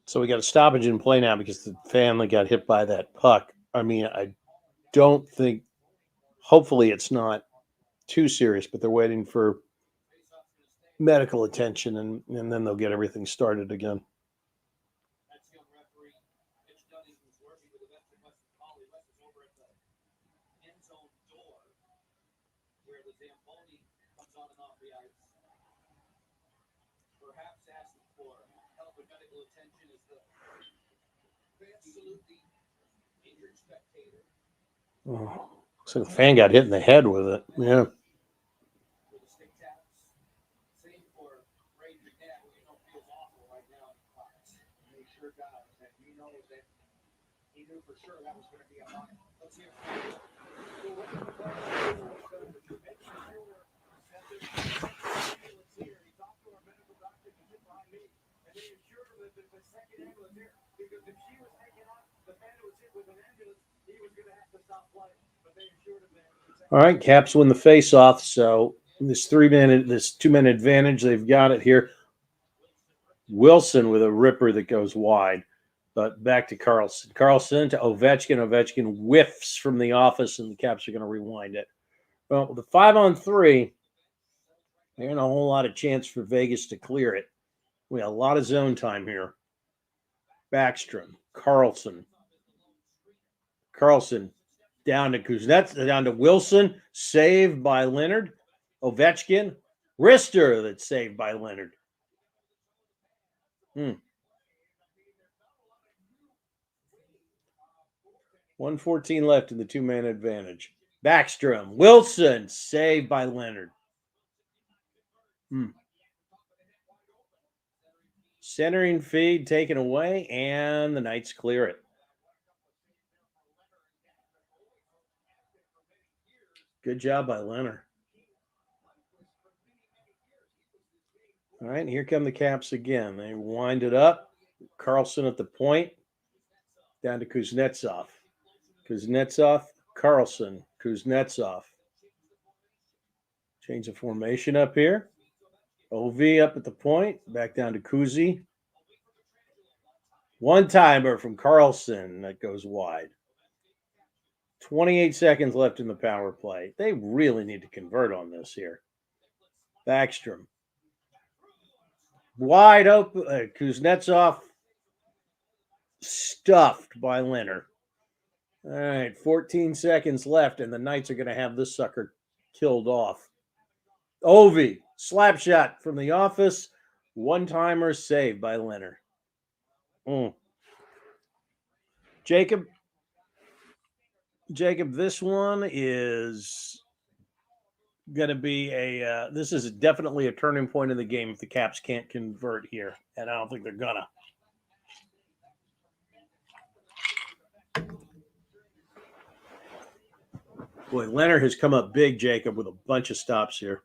So we got a stoppage in play now because the family got hit by that puck. I mean, I don't think, hopefully it's not too serious, but they're waiting for medical attention and then they'll get everything started again. Oh, so the fan got hit in the head with it. Yeah. All right, Caps win the face-off. So this 2-minute advantage, they've got it here. Wilson with a ripper that goes wide, but back to Carlson. Carlson to Ovechkin. Ovechkin whiffs from the office, and the Caps are going to rewind it. Well, with the 5-on-3, there ain't a whole lot of chance for Vegas to clear it. We got a lot of zone time here. Backstrom, Carlson down to Kuznets, down to Wilson, saved by Leonard. Ovechkin, wrister that's saved by Leonard. 1:14 left in the two-man advantage. Backstrom, Wilson, saved by Leonard. Centering feed taken away, and the Knights clear it. Good job by Leonard. All right, here come the Caps again. They wind it up. Carlson at the point. Down to Kuznetsov. Kuznetsov, Carlson, Kuznetsov. Change the formation up here. OV up at the point. Back down to Kuzi. One-timer from Carlson that goes wide. 28 seconds left in the power play. They really need to convert on this here. Backstrom. Wide open. Kuznetsov stuffed by Leonard. All right, 14 seconds left, and the Knights are going to have this sucker killed off. Ovi, slap shot from the office. One-timer saved by Leonard. Jacob, this one is going to be this is definitely a turning point in the game if the Caps can't convert here, and I don't think they're gonna. Boy, Leonard has come up big, Jacob, with a bunch of stops here.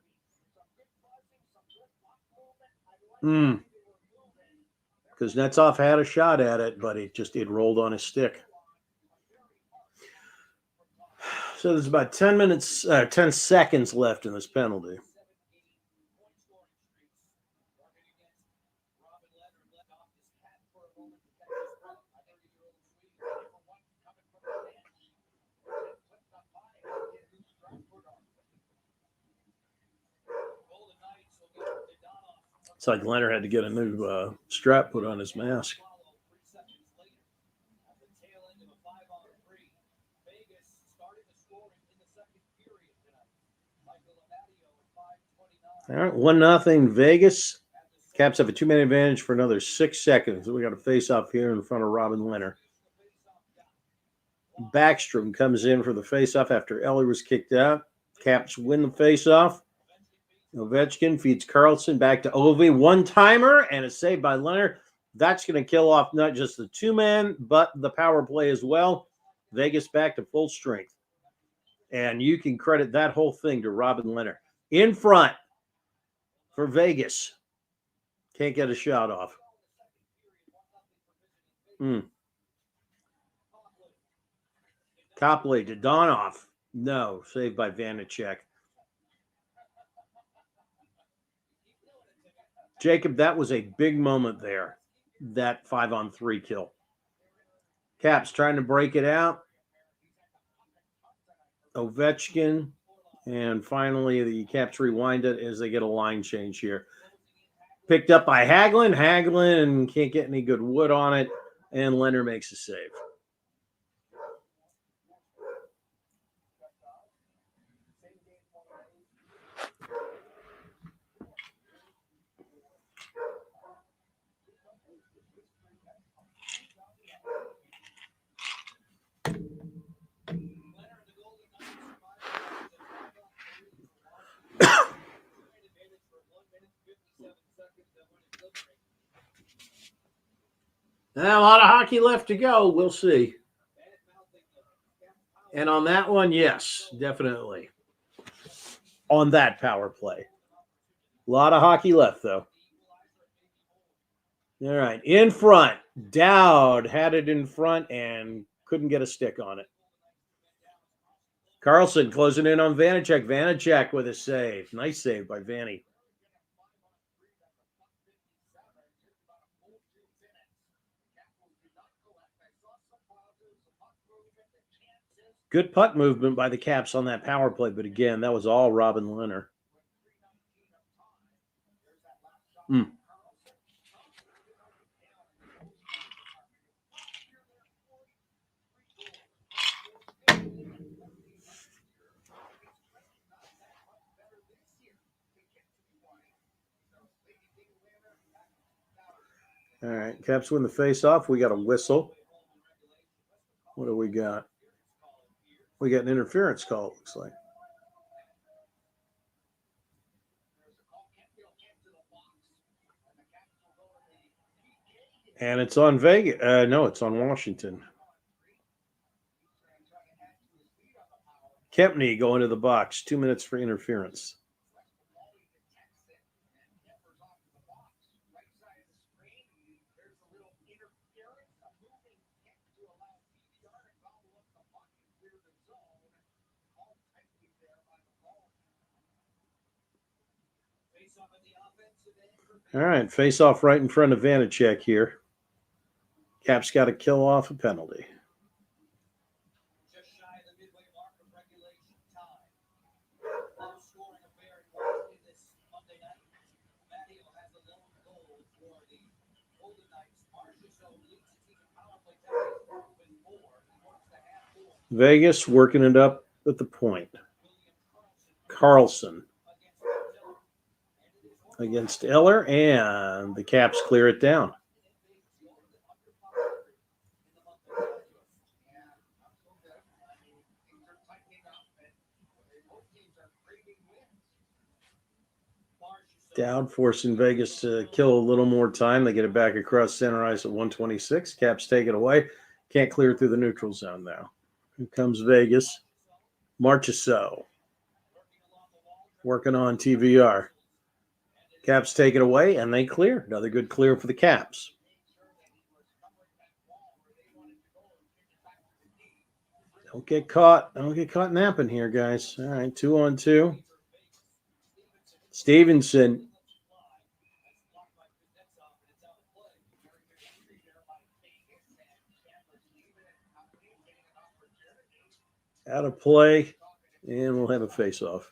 Kuznetsov had a shot at it, but it rolled on his stick. So there's about 10 seconds left in this penalty. It's like Leonard had to get a new strap put on his mask. All right, 1-0 Vegas. Caps have a 2-minute advantage for another 6 seconds. We got a face-off here in front of Robin Leonard. Backstrom comes in for the face-off after Eller was kicked out. Caps win the face-off. Ovechkin feeds Carlson back to Ovi. One-timer and a save by Leonard. That's going to kill off not just the two-man, but the power play as well. Vegas back to full strength. And you can credit that whole thing to Robin Leonard. In front for Vegas. Can't get a shot off. Copley to Donoff. No, saved by Vanacek. Jacob, that was a big moment there. That 5-on-3 kill. Caps trying to break it out. Ovechkin. And finally, the Caps rewind it as they get a line change here. Picked up by Hagelin. Hagelin can't get any good wood on it. And Leonard makes a save. Now, a lot of hockey left to go. We'll see. And on that one, yes, definitely. On that power play. A lot of hockey left, though. All right. In front. Dowd had it in front and couldn't get a stick on it. Carlson closing in on Vanacek. Vanacek with a save. Nice save by Vanny. Good puck movement by the Caps on that power play, but again, that was all Robin Leonard. All right, Caps win the face-off. We got a whistle. What do we got? We got an interference call, it looks like. And it's on Vegas. No, it's on Washington. Kempney going to the box. 2 minutes for interference. All right, face off right in front of Vanacek here. Caps got to kill off a penalty. Vegas working it up at the point. Carlson against Eller, and the Caps clear it down. Dowd forcing Vegas to kill a little more time. They get it back across center ice at 126. Caps take it away. Can't clear it through the neutral zone now. Here comes Vegas. Marchessault working on TVR. Caps take it away, and they clear. Another good clear for the Caps. Don't get caught. Don't get caught napping here, guys. All right, 2-on-2. Stevenson. Out of play, and we'll have a face-off.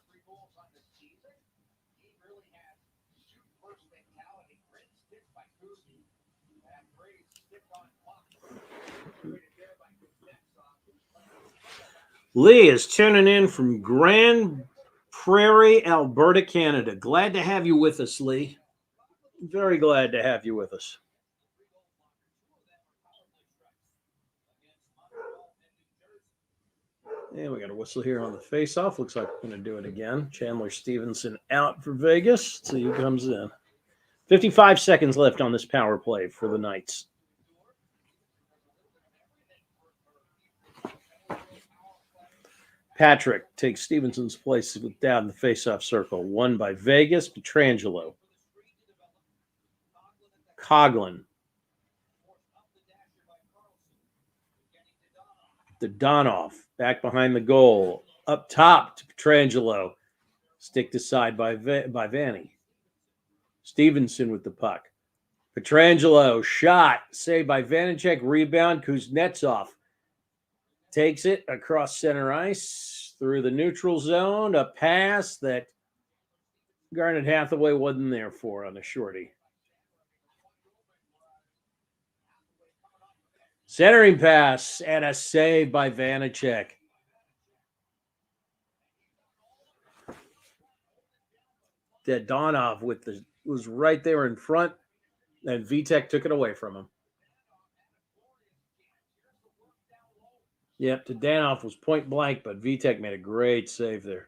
Lee is tuning in from Grand Prairie, Alberta, Canada. Glad to have you with us, Lee. Very glad to have you with us. And we got a whistle here on the face-off. Looks like we're going to do it again. Chandler Stevenson out for Vegas. Let's see who comes in. 55 seconds left on this power play for the Knights. Patrick takes Stevenson's place down the face-off circle. Won by Vegas. Pietrangelo. Coughlin. To Donoff. Back behind the goal. Up top to Pietrangelo. Stick to side by Vanny. Stevenson with the puck. Pietrangelo shot. Saved by Vanacek. Rebound. Kuznetsov takes it across center ice through the neutral zone. A pass that Garnet Hathaway wasn't there for on the shorty. Centering pass and a save by Vanacek. Donov was right there in front, and Vitek took it away from him. Yep, Danov was point blank, but Vitek made a great save there.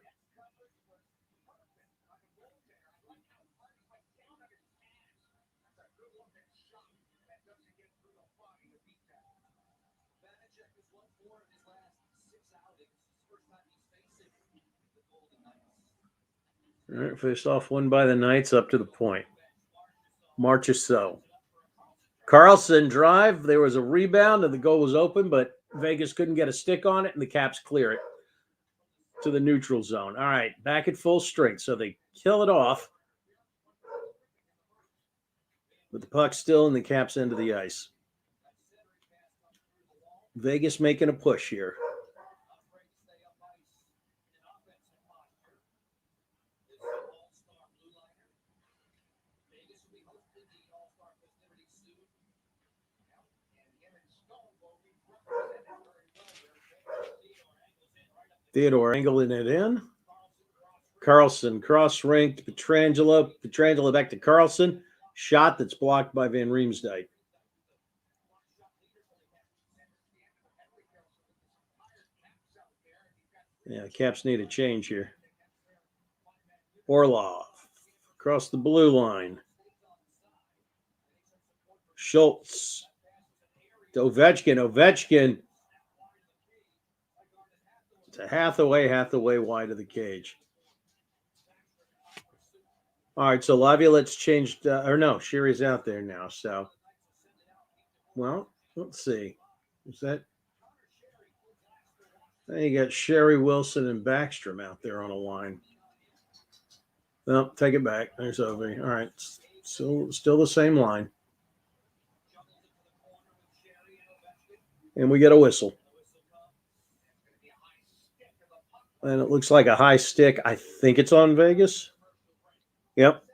All right, face off won by the Knights up to the point. Marchessault. Carlson drive. There was a rebound, and the goal was open, but Vegas couldn't get a stick on it, and the Caps clear it to the neutral zone. All right, back at full strength. So they kill it off, but the puck's still in the Caps' end of the ice. Vegas making a push here. Theodore angling it in. Carlson cross-ranked Pietrangelo. Pietrangelo back to Carlson. Shot that's blocked by Van Riemsdyk. Yeah, Caps need a change here. Orlov across the blue line. Schultz to Ovechkin. Ovechkin to Hathaway. Hathaway wide of the cage. All right, so Laviolette's changed, or no, Sherry's out there now. So, well, let's see. Is that? Then you got Sherry, Wilson, and Backstrom out there on a line. Well, take it back. There's Ovi. All right, still the same line. And we get a whistle. And it looks like a high stick. I think it's on Vegas. Yep.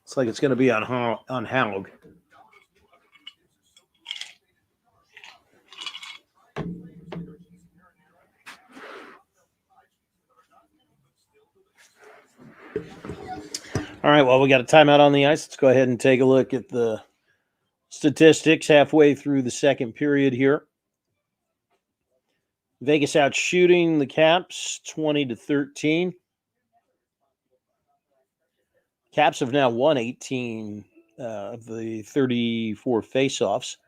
Looks like it's going to be on Haug. All right, well, we got a timeout on the ice. Let's go ahead and take a look at the statistics halfway through the second period here. Vegas out shooting the Caps 20-13. Caps have now won 18 of the 34 faceoffs,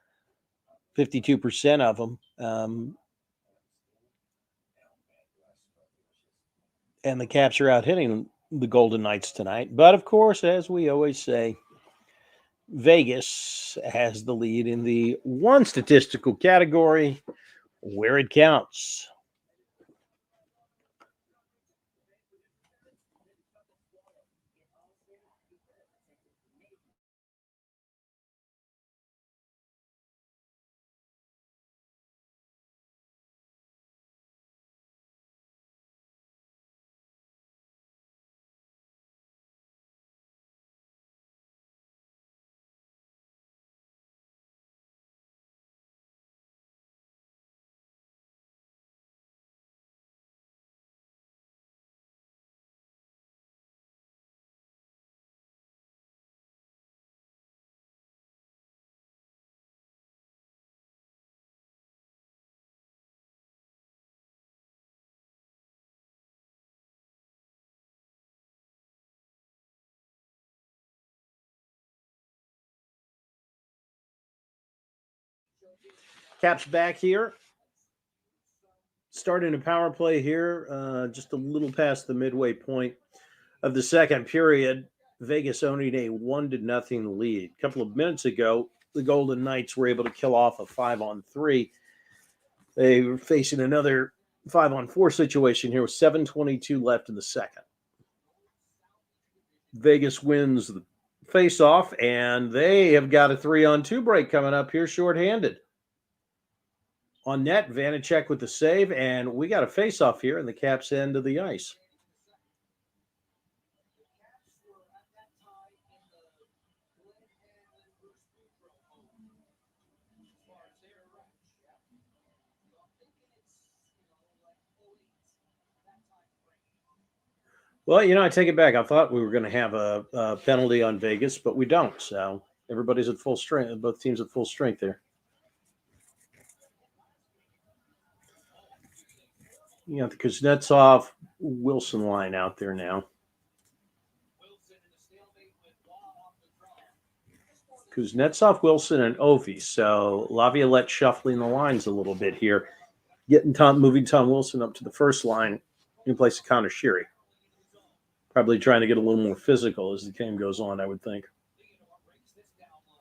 52% of them. And the Caps are out hitting the Golden Knights tonight. But, of course, as we always say, Vegas has the lead in the one statistical category where it counts. Caps back here. Starting a power play here, just a little past the midway point of the second period. Vegas owning a 1-0 lead. A couple of minutes ago, the Golden Knights were able to kill off a 5-on-3. They were facing another 5-on-4 situation here with 7:22 left in the second. Vegas wins the face-off, and they have got a 3-on-2 break coming up here, shorthanded. On net, Vanacek with the save, and we got a face-off here in the Caps end of the ice. Well, I take it back. I thought we were going to have a penalty on Vegas, but we don't. So everybody's at full strength. Both teams at full strength there. You got the Kuznetsov Wilson line out there now. Kuznetsov, Wilson, and Ovi. So Laviolette shuffling the lines a little bit here, moving Tom Wilson up to the first line in place of Connor Sheary. Probably trying to get a little more physical as the game goes on, I would think.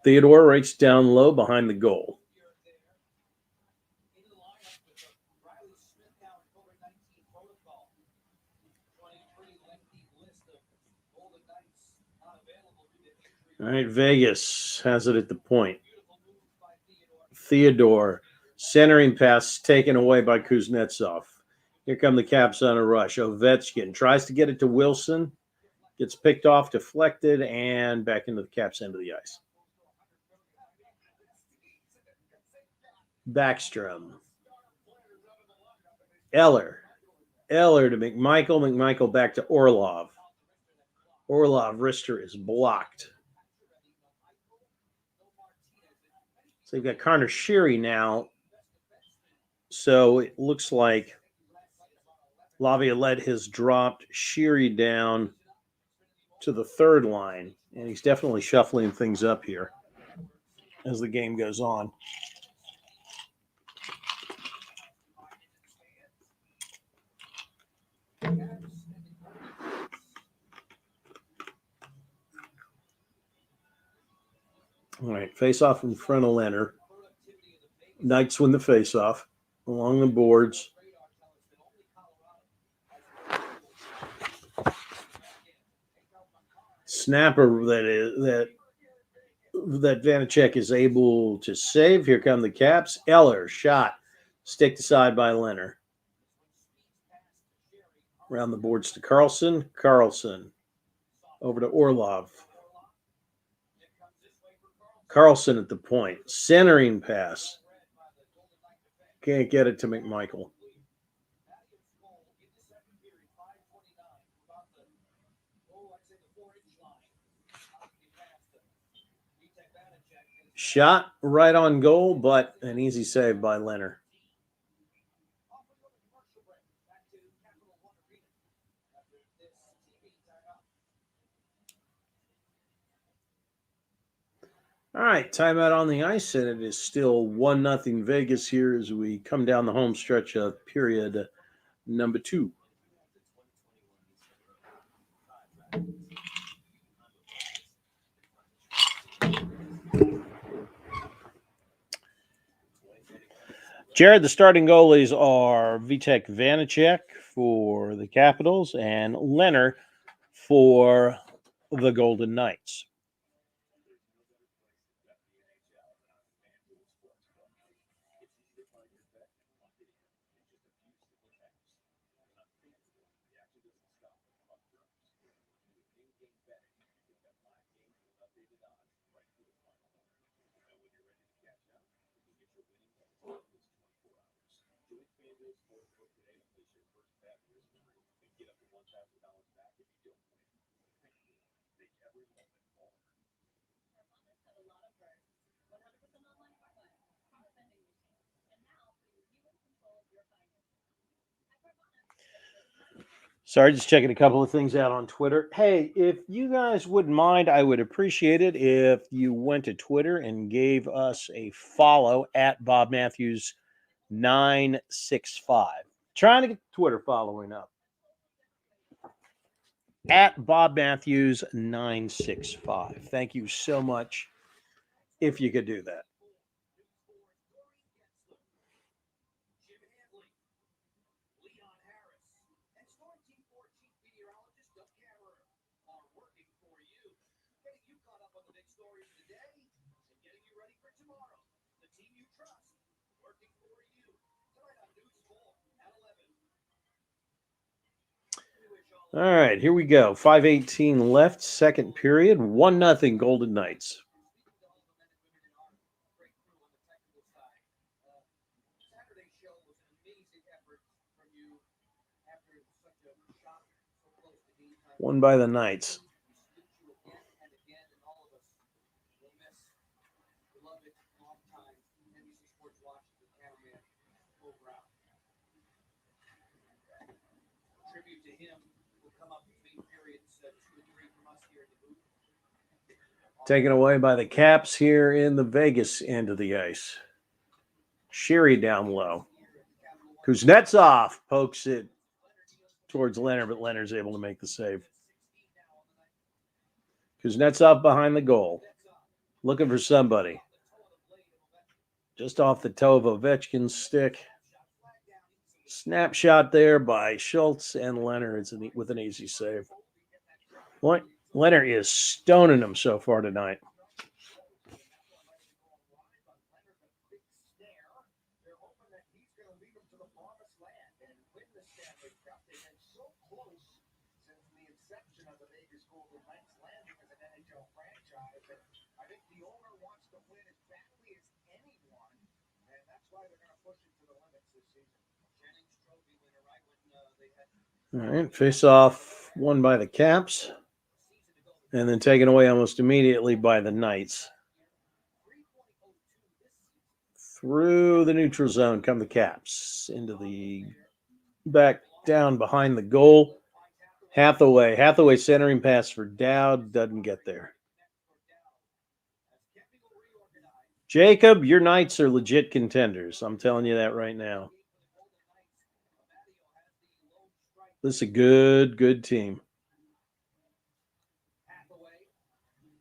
Theodore rates down low behind the goal. All right, Vegas has it at the point. Theodore, centering pass taken away by Kuznetsov. Here come the Caps on a rush. Ovechkin tries to get it to Wilson. Gets picked off, deflected, and back into the Caps end of the ice. Backstrom. Eller to McMichael. McMichael back to Orlov. Wrister is blocked. So you've got Connor Sheary now. So it looks like Laviolette has dropped Sheary down to the third line, and he's definitely shuffling things up here as the game goes on. All right, face-off in front of Leonard. Knights win the face-off along the boards. Snapper that Vanacek is able to save. Here come the Caps. Eller shot, sticked aside by Leonard. Around the boards to Carlson. Carlson over to Orlov. Carlson at the point. Centering pass. Can't get it to McMichael. Shot right on goal, but an easy save by Leonard. All right, timeout on the ice, and it is still 1-0 Vegas here as we come down the home stretch of period number 2. Jared, the starting goalies are Vitek Vanacek for the Capitals and Leonard for the Golden Knights. Sorry, just checking a couple of things out on Twitter. Hey, if you guys wouldn't mind, I would appreciate it if you went to Twitter and gave us a follow at Bob Matthews 965. Trying to get Twitter following up. At Bob Matthews 965. Thank you so much if you could do that. All right, here we go. 5:18 left, second period. 1-0 Golden Knights. Won by the Knights. Taken away by the Caps here in the Vegas end of the ice. Sherry down low. Kuznetsov pokes it towards Leonard, but Leonard's able to make the save. Kuznetsov behind the goal. Looking for somebody. Just off the toe of Ovechkin's stick. Snapshot there by Schultz and Leonard with an easy save. Leonard is stoning him so far tonight. All right, face off won by the Caps, and then taken away almost immediately by the Knights. Through the neutral zone come the Caps into the back down behind the goal. Hathaway centering pass for Dowd, doesn't get there. Jacob, your Knights are legit contenders. I'm telling you that right now. This is a good team.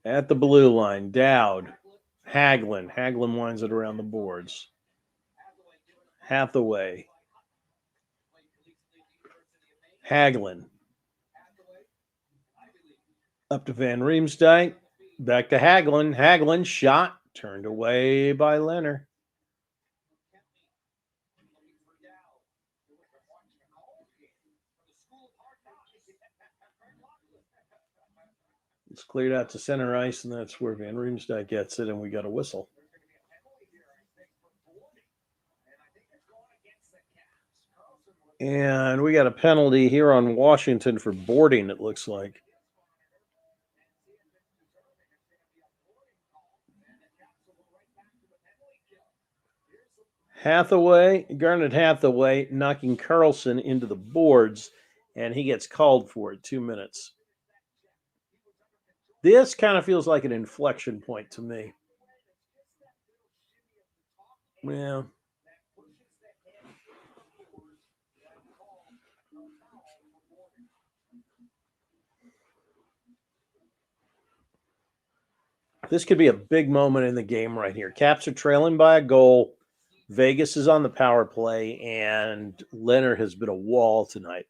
At the blue line, Dowd, Hagelin. Hagelin winds it around the boards. Hathaway. Hagelin. Up to Van Riemsdyk. Back to Hagelin. Hagelin shot. Turned away by Leonard. It's cleared out to center ice, and that's where Van Riemsdyk gets it, and we got a whistle. And we got a penalty here on Washington for boarding, it looks like. Garnet Hathaway knocking Carlson into the boards, and he gets called for it. 2 minutes. This kind of feels like an inflection point to me. Yeah. This could be a big moment in the game right here. Caps are trailing by a goal. Vegas is on the power play, and Leonard has been a wall tonight.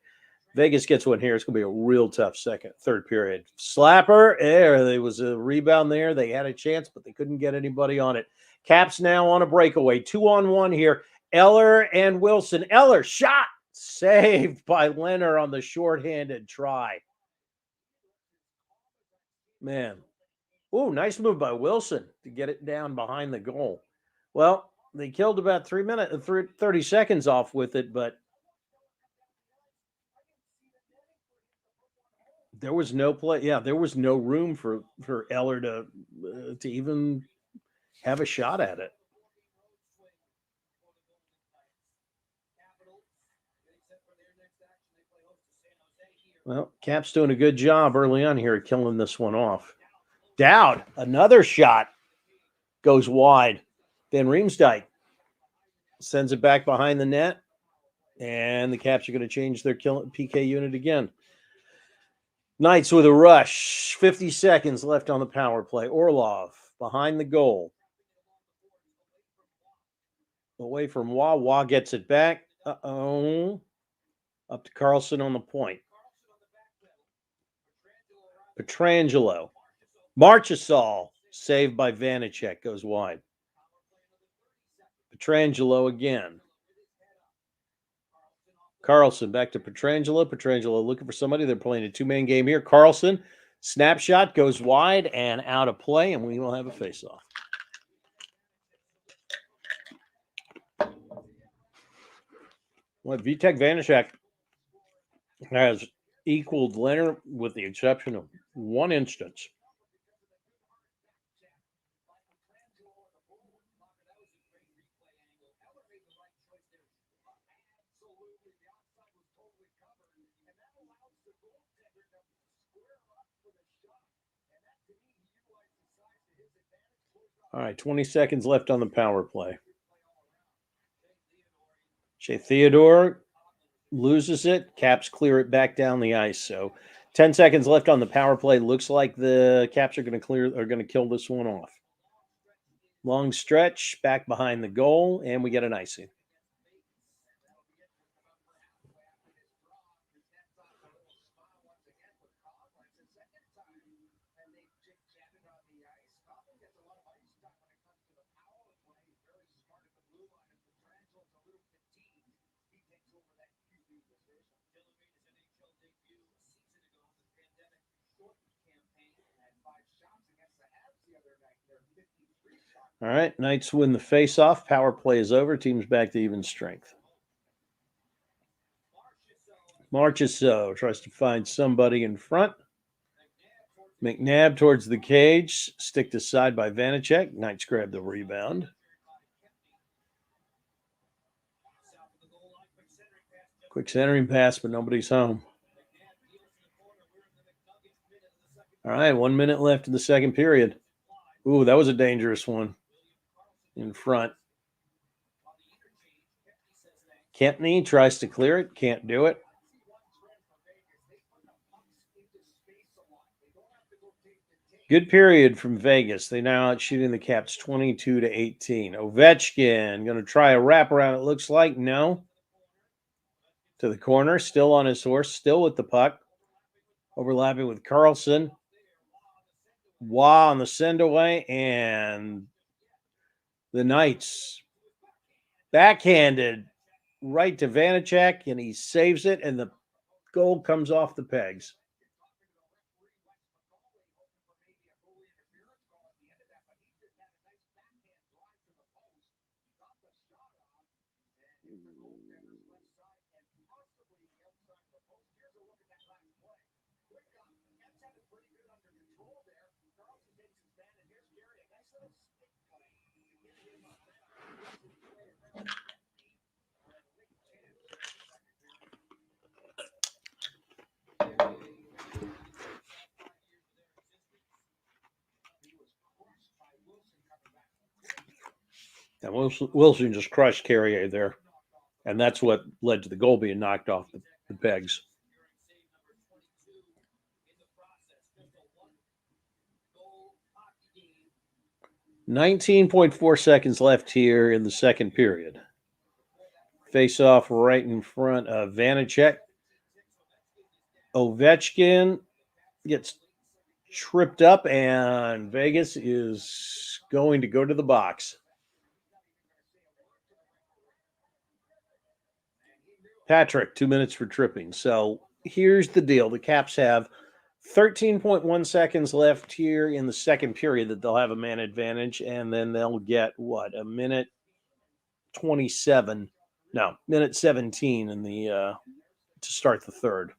Vegas gets one here. It's going to be a real tough third period. Slapper, there was a rebound there. They had a chance, but they couldn't get anybody on it. Caps now on a breakaway. 2-on-1 here. Eller and Wilson. Eller shot. Saved by Leonard on the shorthanded try. Man. Ooh, nice move by Wilson to get it down behind the goal. Well, they killed about 30 seconds off with it, but there was no play. Yeah, there was no room for Eller to even have a shot at it. Well, Cap's doing a good job early on here at killing this one off. Dowd, another shot goes wide. Van Riemsdyk sends it back behind the net, and the Caps are going to change their PK unit again. Knights with a rush. 50 seconds left on the power play. Orlov behind the goal. Away from Wah. Wah gets it back. Uh-oh. Up to Carlson on the point. Pietrangelo. Marchessault. Saved by Vanacek. Goes wide. Pietrangelo again. Carlson back to Pietrangelo. Pietrangelo looking for somebody. They're playing a two-man game here. Carlson. Snapshot goes wide and out of play, and we will have a face-off. Well, Vitek Vanacek has equaled Leonard with the exception of one instance. All right, 20 seconds left on the power play. Shea Theodore loses it. Caps clear it back down the ice. So 10 seconds left on the power play. Looks like the Caps are going to kill this one off. Long stretch back behind the goal, and we get an icing. All right, Knights win the face-off. Power play is over. Team's back to even strength. Marchessault tries to find somebody in front. McNabb towards the cage. Sticked aside by Vanacek. Knights grab the rebound. Quick centering pass, but nobody's home. All right, 1 minute left in the second period. Ooh, that was a dangerous one in front. Kempney tries to clear it. Can't do it. Good period from Vegas. They now out shooting the Caps 22-18. Ovechkin going to try a wraparound, it looks like. No. To the corner. Still on his horse. Still with the puck. Overlapping with Carlson. Wah on the send away. And the Knights backhanded right to Vanacek. And he saves it. And the goal comes off the pegs. And Wilson just crushed Carrier there. And that's what led to the goal being knocked off the pegs. .4 seconds left here in the second period. Face off right in front of Vanacek. Ovechkin gets tripped up, and Vegas is going to go to the box. Patrick, 2 minutes for tripping. So here's the deal. The Caps have 13.1 seconds left here in the second period that they'll have a man advantage, and then they'll get, what, a minute 27. No, minute 17 in the to start the third.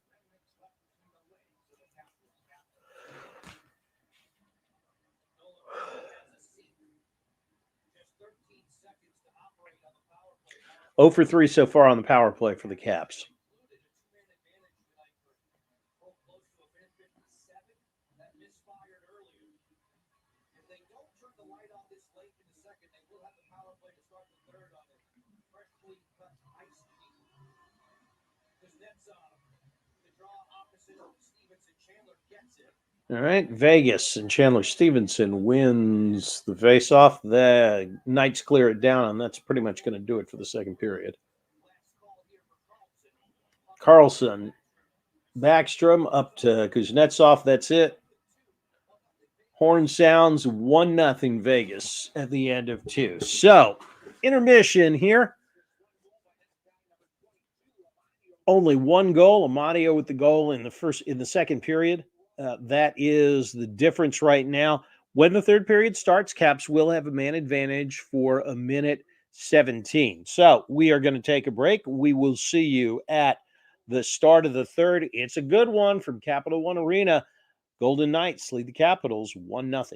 Oh for 3 so far on the power play for the Caps. All right, Vegas and Chandler Stevenson wins the faceoff. The Knights clear it down, and that's pretty much going to do it for the second period. Carlson, Backstrom up to Kuznetsov. That's it. Horn sounds 1-0 Vegas at the end of 2. So, intermission here. Only one goal. Amadio with the goal in the second period. That is the difference right now. When the third period starts, Caps will have a man advantage for a minute 17. So we are going to take a break. We will see you at the start of the third. It's a good one from Capital One Arena. Golden Knights lead the Capitals 1-0.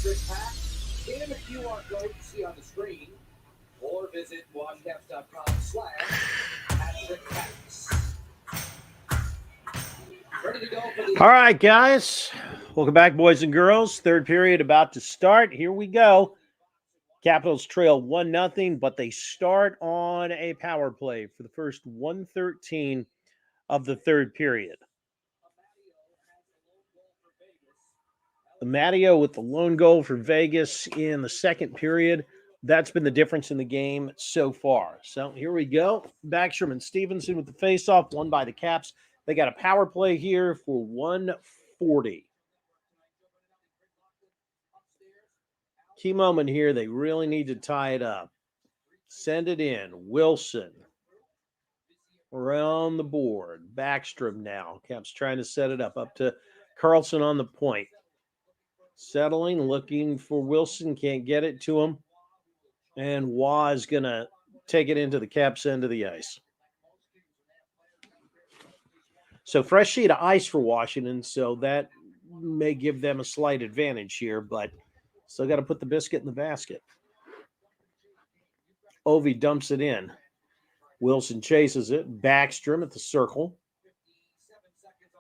extra pack? Scan the QR code you see on the screen or visit watchcaps.com/#packs. Ready to go for the All right, guys. Welcome back, boys and girls. Third period about to start. Here we go. Capitals trail 1-0, but they start on a power play for the first 1:13 of the third period. Matteo with the lone goal for Vegas in the second period. That's been the difference in the game so far. So here we go. Backstrom and Stevenson with the faceoff, won by the Caps. They got a power play here for 140. Key moment here. They really need to tie it up. Send it in. Wilson around the board. Backstrom now. Caps trying to set it up to Carlson on the point. Settling, looking for Wilson. Can't get it to him. And Waugh is going to take it into the Caps end of the ice. So fresh sheet of ice for Washington, so that may give them a slight advantage here, but still got to put the biscuit in the basket. Ovi dumps it in. Wilson chases it. Backstrom at the circle.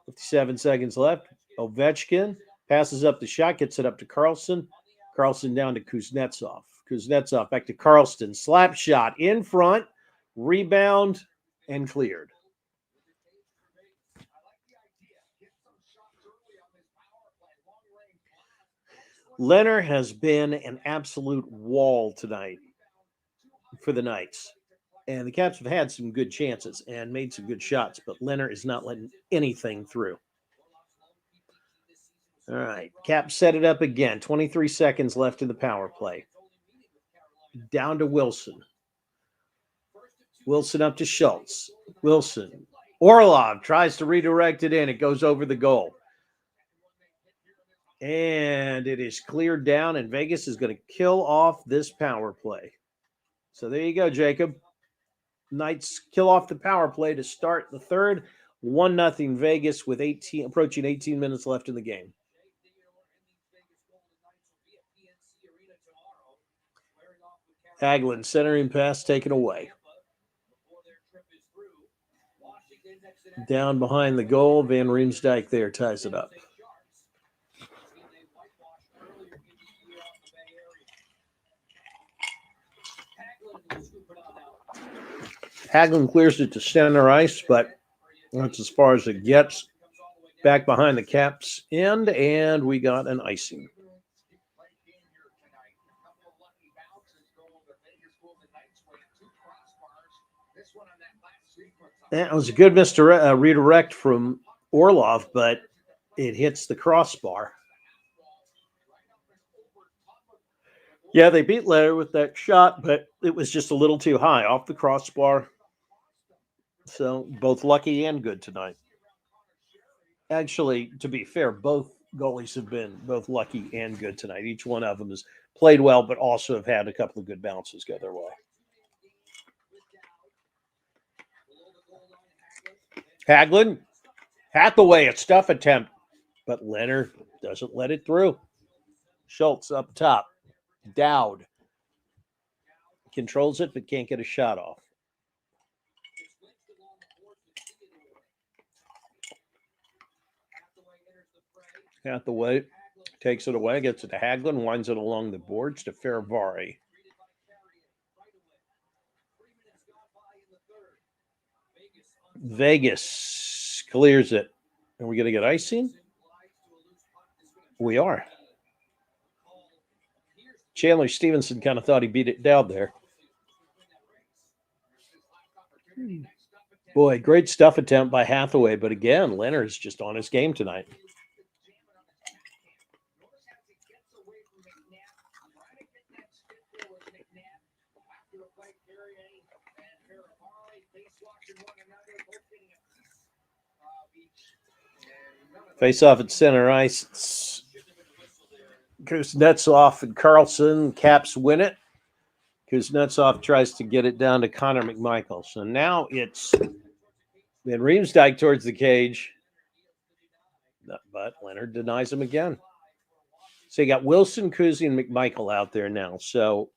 57 seconds left. Ovechkin passes up the shot, gets it up to Carlson. Carlson down to Kuznetsov. Kuznetsov back to Karlsson. Slap shot in front. Rebound and cleared. Leonard has been an absolute wall tonight for the Knights. And the Caps have had some good chances and made some good shots, but Leonard is not letting anything through. All right, Caps set it up again. 23 seconds left in the power play. Down to Wilson. Wilson up to Schultz. Wilson. Orlov tries to redirect it in. It goes over the goal. And it is cleared down, and Vegas is going to kill off this power play. So there you go, Jacob. Knights kill off the power play to start the third. 1-0 Vegas with approaching 18 minutes left in the game. Hagelin centering pass taken away. Down behind the goal, Van Riemsdyk there ties it up. Hagelin clears it to center ice, but that's as far as it gets. Back behind the Caps end, and we got an icing. That was a good redirect from Orlov, but it hits the crossbar. Yeah, they beat Leonard with that shot, but it was just a little too high off the crossbar. So both lucky and good tonight. Actually, to be fair, both goalies have been both lucky and good tonight. Each one of them has played well, but also have had a couple of good bounces go their way. Hagelin, Hathaway, a stuff attempt, but Leonard doesn't let it through. Schultz up top. Dowd controls it, but can't get a shot off. Hathaway takes it away, gets it to Hagelin, winds it along the boards to Ferravari. Vegas clears it. Are we going to get icing? We are. Chandler Stevenson kind of thought he beat it down there. Boy, great stuff attempt by Hathaway, but again, Leonard's just on his game tonight. Face off at center ice. It's Kuznetsov and Carlson. Caps win it. Kuznetsov tries to get it down to Connor McMichael. So now it's Van Riemsdyk towards the cage. But Leonard denies him again. So you got Wilson, Kuzi, and McMichael out there now. So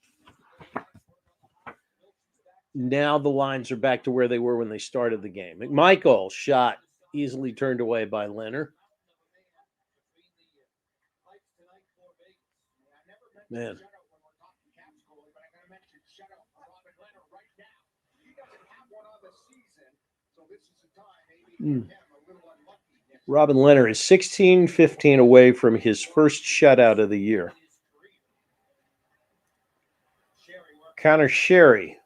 now the lines are back to where they were when they started the game. McMichael shot easily turned away by Leonard. Man. Robin Leonard is 16-15 away from his first shutout of the year. Connor Sherry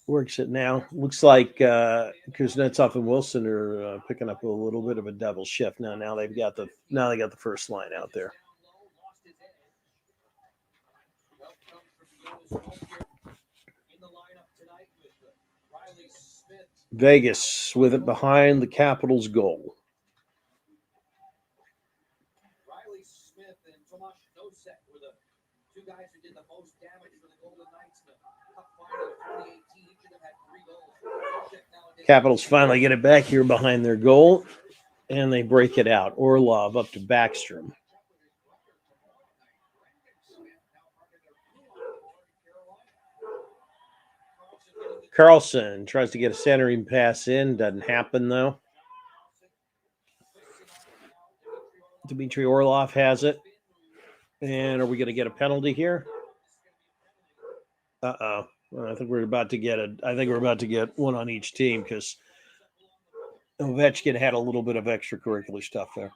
works it now. Looks like Kuznetsov and Wilson are picking up a little bit of a double shift now. Now they got the first line out there. Vegas with it behind the Capitals' goal. Riley Smith and Tomas Nosek were the two guys who did the most damage for the Golden Knights in the Cup final of 2018. Each of them had 3 goals. Capitals finally get it back here behind their goal, and they break it out. Orlov up to Backstrom. Carlson tries to get a centering pass in. Doesn't happen, though. Dmitry Orlov has it. And are we going to get a penalty here? Uh-oh. I think we're about to get one on each team because Ovechkin had a little bit of extracurricular stuff there.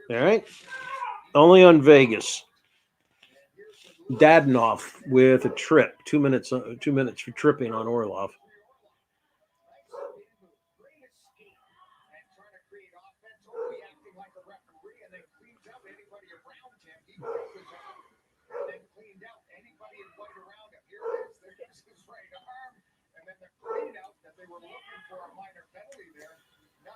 All right. Only on Vegas. Dadonov with a trip. 2 minutes for tripping on Orlov.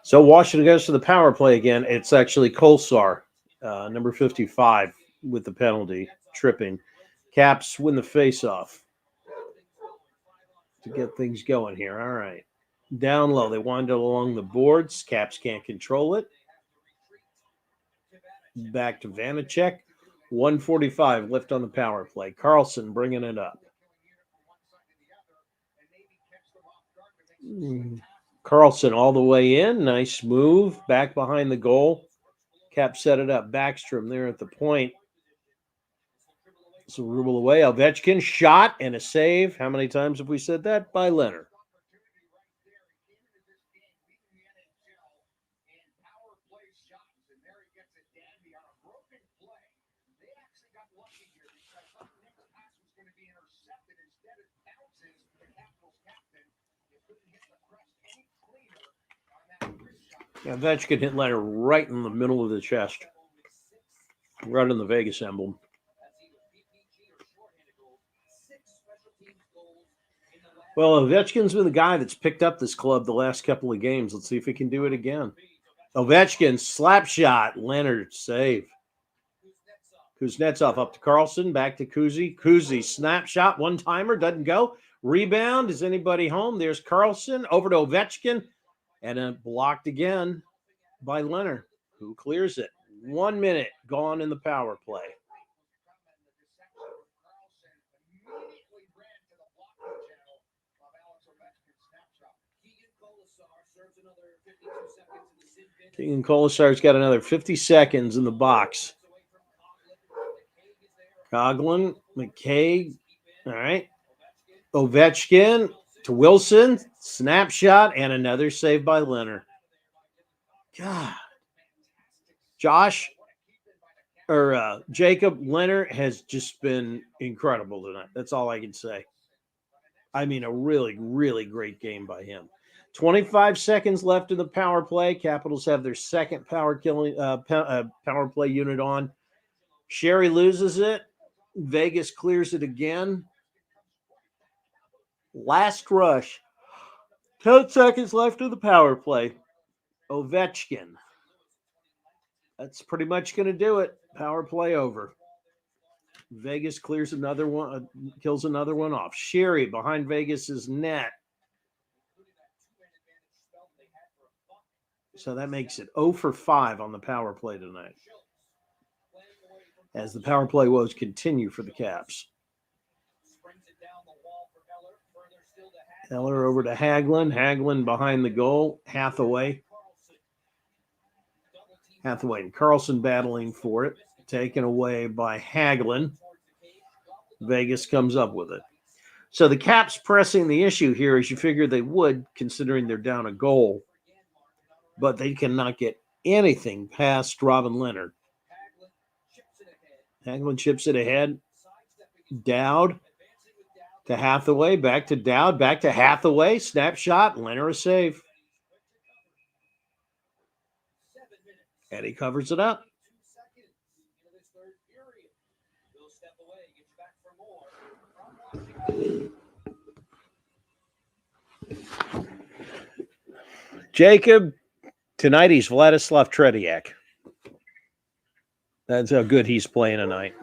So Washington goes to the power play again. It's actually Kolsar, number 55, with the penalty, tripping. Caps win the faceoff to get things going here. All right. Down low. They wind it along the boards. Caps can't control it. Back to Vanacek. 1:45 left on the power play. Carlson bringing it up. Carlson all the way in. Nice move. Back behind the goal. Cap set it up. Backstrom there at the point. So dribble away. Ovechkin shot and a save. How many times have we said that? By Leonard. Ovechkin hit Leonard right in the middle of the chest. Right in the Vegas emblem. Well, Ovechkin's been the guy that's picked up this club the last couple of games. Let's see if he can do it again. Ovechkin, slap shot. Leonard, save. Kuznetsov up to Carlson. Back to Kuzi. Kuzi, snap shot. One-timer. Doesn't go. Rebound. Is anybody home? There's Carlson. Over to Ovechkin. And then blocked again by Leonard, who clears it. 1 minute gone in the power play. Keegan Kolesar's got another 50 seconds in the box. Coughlin, McKay. All right. Ovechkin to Wilson. Snapshot and another save by Leonard. God. Jacob Leonard has just been incredible tonight. That's all I can say. I mean, a really, really great game by him. 25 seconds left in the power play. Capitals have their second power play unit on. Sherry loses it. Vegas clears it again. Last rush. 10 seconds left in the power play. Ovechkin. That's pretty much going to do it. Power play over. Vegas clears another one, kills another one off. Sherry behind Vegas's net. So that makes it 0 for 5 on the power play tonight, as the power play woes continue for the Caps. Eller over to Hagelin. Hagelin behind the goal. Hathaway and Carlson battling for it. Taken away by Hagelin. Vegas comes up with it. So the Caps pressing the issue here, as you figure they would, considering they're down a goal. But they cannot get anything past Robin Leonard. Hagelin chips it ahead. Dowd to Hathaway. Back to Dowd. Back to Hathaway. Snapshot. Leonard a save. Eddie covers it up. Jacob, tonight he's Vladislav Tretiak. That's how good he's playing tonight.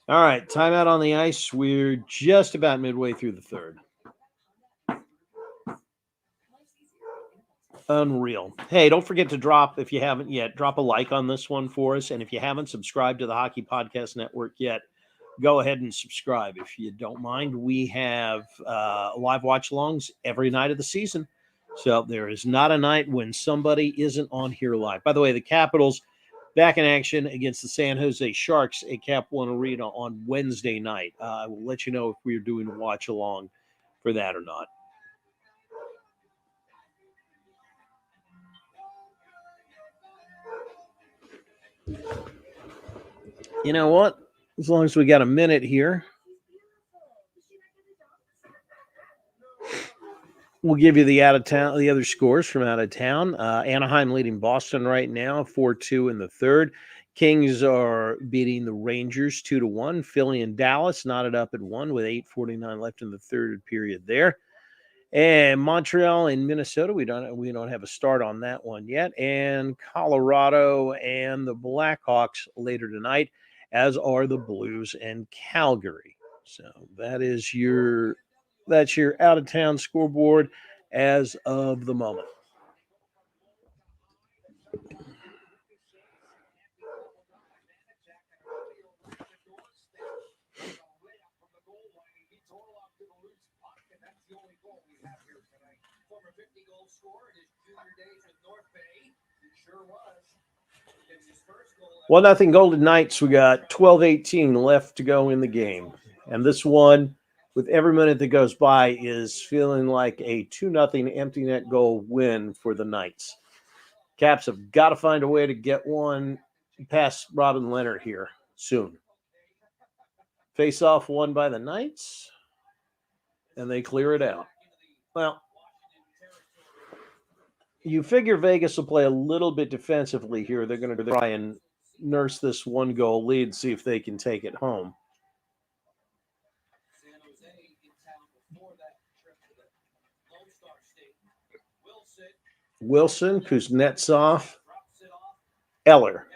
All right, timeout on the ice. We're just about midway through the third. Unreal. Hey, don't forget to drop, if you haven't yet, drop a like on this one for us. And if you haven't subscribed to the Hockey Podcast Network yet, go ahead and subscribe. If you don't mind, we have live watch-alongs every night of the season. So there is not a night when somebody isn't on here live. By the way, the Capitals back in action against the San Jose Sharks at Cap One Arena on Wednesday night. I will let you know if we're doing a watch-along for that or not. You know what? As long as we got a minute here, we'll give you the other scores from out of town. Anaheim leading Boston right now, 4-2 in the third. Kings are beating the Rangers 2-1. Philly and Dallas knotted up at 1 with 8:49 left in the third period there. And Montreal and Minnesota, we don't have a start on that one yet. And Colorado and the Blackhawks later tonight, as are the Blues and Calgary. So that's your out of town scoreboard as of the moment. Well, nothing Golden Knights. We got 12:18 left to go in the game. And this one, with every minute that goes by, is feeling like a 2-0 empty net goal win for the Knights. Caps have got to find a way to get one past Robin Leonard here soon. Face-off won by the Knights, and they clear it out. Well, you figure Vegas will play a little bit defensively here. They're going to try and nurse this one-goal lead, see if they can take it home. Wilson, Kuznetsov, Eller.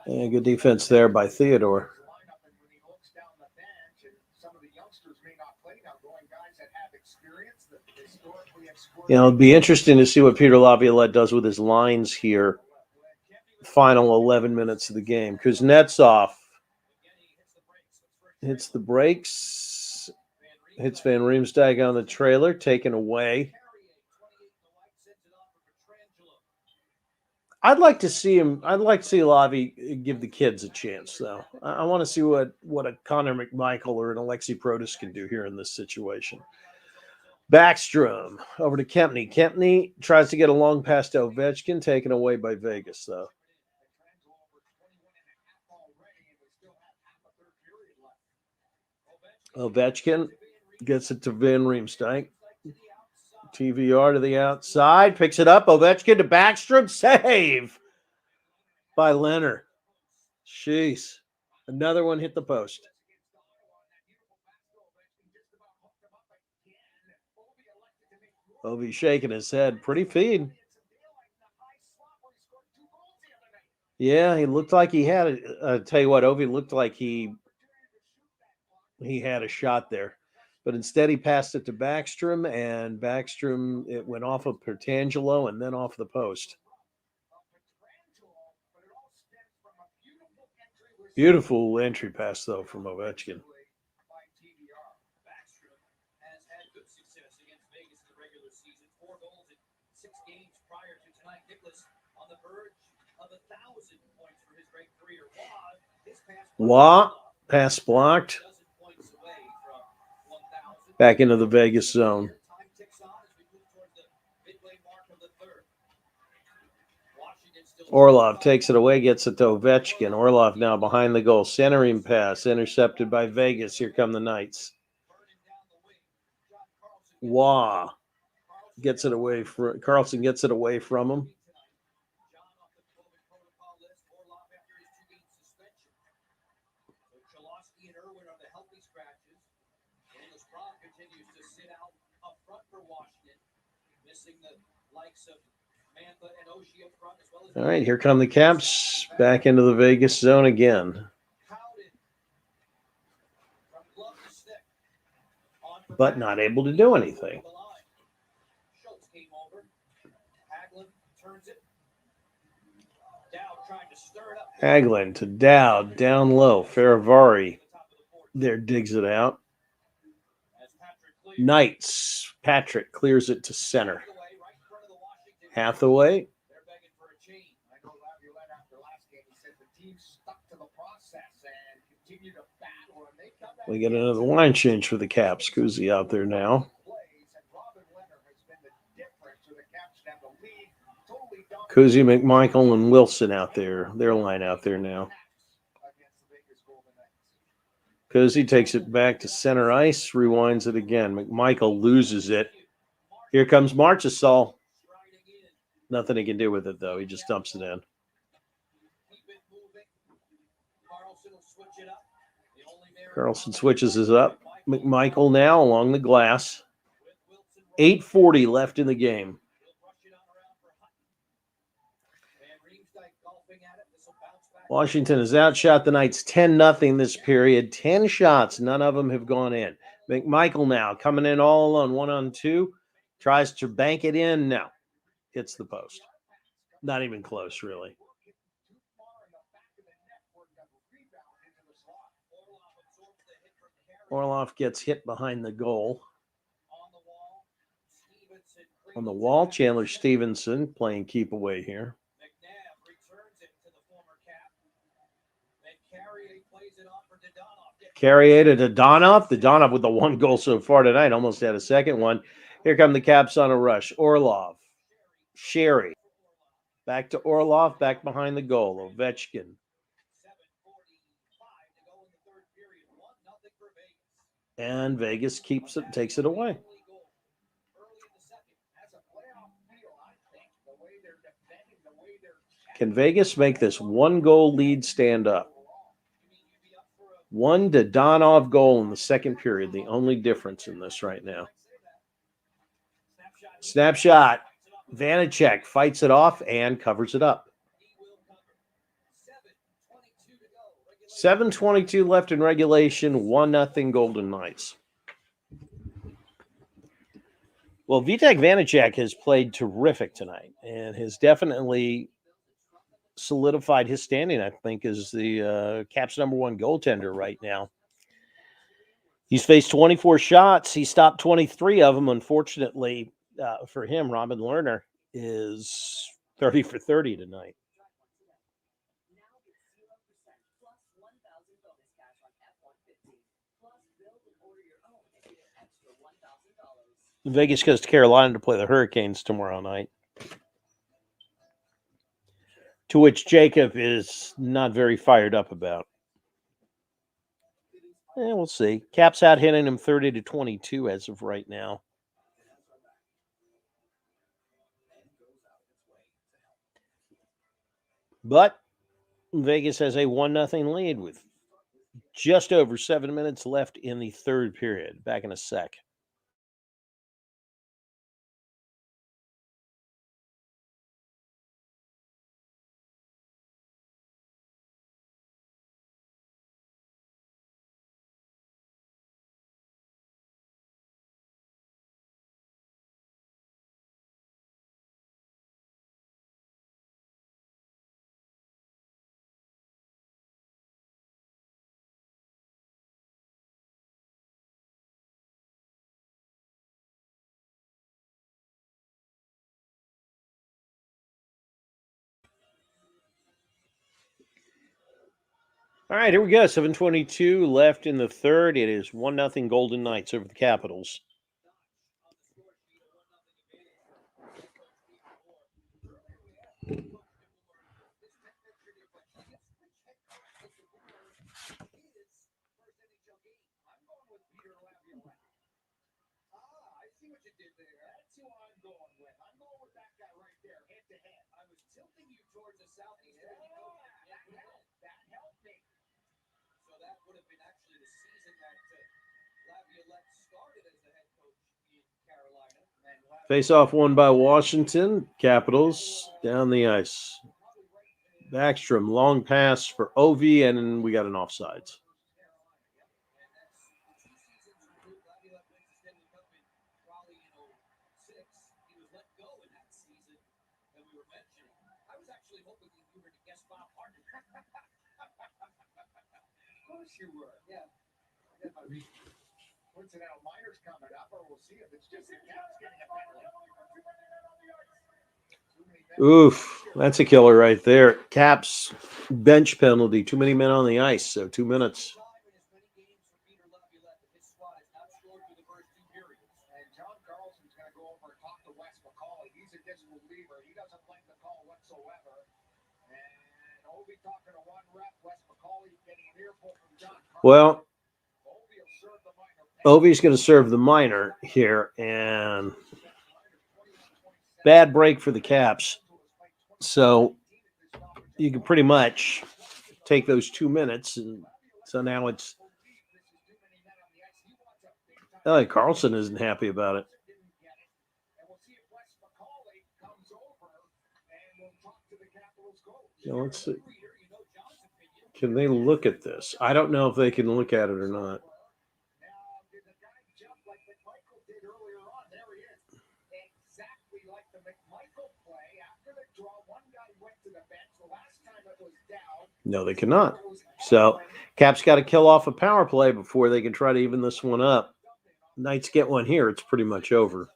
And good defense there by Theodore. You know, it'd be interesting to see what Peter Laviolette does with his lines here. Final 11 minutes of the game. Kuznetsov hits the brakes, hits Van Riemsdyk on the trailer, taken away. I'd like to see Lavi give the kids a chance, though. I want to see what a Connor McMichael or an Alexi Protas can do here in this situation. Backstrom over to Kempny. Kempny tries to get a long pass to Ovechkin, taken away by Vegas, though. Ovechkin gets it to Van Riemsdyk. TVR to the outside, picks it up. Ovechkin to Backstrom, save by Leonard. Jeez. Another one hit the post. Ovi shaking his head. Pretty feed. Yeah, he looked like he had it. Tell you what, Ovi looked like he had a shot there. But instead, he passed it to Backstrom, and Backstrom, it went off of Pertangelo and then off the post. Beautiful entry pass, though, from Ovechkin. Backstrom has had good success against Vegas in the regular season. 4 goals in 6 games prior to tonight. Nicholas on the verge of 1,000 points for his great career. His Pass blocked. Back into the Vegas zone. Orlov takes it away, gets it to Ovechkin. Orlov now behind the goal. Centering pass, intercepted by Vegas. Here come the Knights. Gets it away from Carlson. Gets it away from him. All right, here come the Caps back into the Vegas zone again. But not able to do anything. Hagelin to Dowd, down low. Ferravari there digs it out. Knights. Patrick clears it to center. Hathaway. We get another line change for the Caps. Kuzi out there now. Kuzi, McMichael, and Wilson out there. Their line out there now. Kuzi takes it back to center ice, rewinds it again. McMichael loses it. Here comes Marchessault. Nothing he can do with it, though. He just dumps it in. Carlson switches it up. McMichael now along the glass. 8:40 left in the game. Washington has outshot the Knights 10-0 this period. 10 shots. None of them have gone in. McMichael now coming in all alone. 1-on-2. Tries to bank it in. No. Hits the post. Not even close, really. Orlov gets hit behind the goal. On the wall, Chandler Stevenson playing keep away here. Carrier to Dodonov. Dodonov with the 1 goal so far tonight. Almost had a second one. Here come the Caps on a rush. Orlov. Sherry. Back to Orlov. Back behind the goal. Ovechkin. And Vegas takes it away. Can Vegas make this 1-goal lead stand up? 1 Dodonov goal in the second period. The only difference in this right now. Snapshot. Vanacek fights it off and covers it up. 7:22 left in regulation. 1-0 Golden Knights. Well, Vitek Vanacek has played terrific tonight and has definitely solidified his standing, I think, as the Caps' #1 goaltender right now. He's faced 24 shots. He stopped 23 of them. Unfortunately for him, Robin Lerner is 30 for 30 tonight. Vegas goes to Carolina to play the Hurricanes tomorrow night. To which Jacob is not very fired up about. We'll see. Caps out hitting him 30-22 as of right now. But Vegas has a 1-0 lead with just over 7 minutes left in the third period. Back in a sec. All right, here we go. 7:22 left in the third. It is 1-0 Golden Knights over the Capitals. I see what you did there. That's who I'm going with. I'm going with that guy right there, head to head. I was tilting you towards the southeast. That helped. That helped me. So that would have been actually the season that Laviolette started as the head coach in Carolina. Face off won by Washington. Capitals down the ice. Backstrom, long pass for Ovi, and we got an offsides. You were, yeah. I got my coincidental minors coming up, or we'll see if it's just the Caps getting a penalty. Oof, that's a killer right there. Caps bench penalty. Too many men on the ice, so 2 minutes. And John Carlson's going to go over and talk to Wes McCauley. He's a disbeliever. He doesn't like the call whatsoever. And Ovi talking to one rep. Wes McCauley getting an earful from John Carlson. Well, Ovi's going to serve the minor here, and bad break for the Caps. So you can pretty much take those 2 minutes, and so now it's. Carlson isn't happy about it. Yeah, let's see. Can they look at this? I don't know if they can look at it or not. No, they cannot. So Caps got to kill off a power play before they can try to even this one up. Knights get one here. It's pretty much over.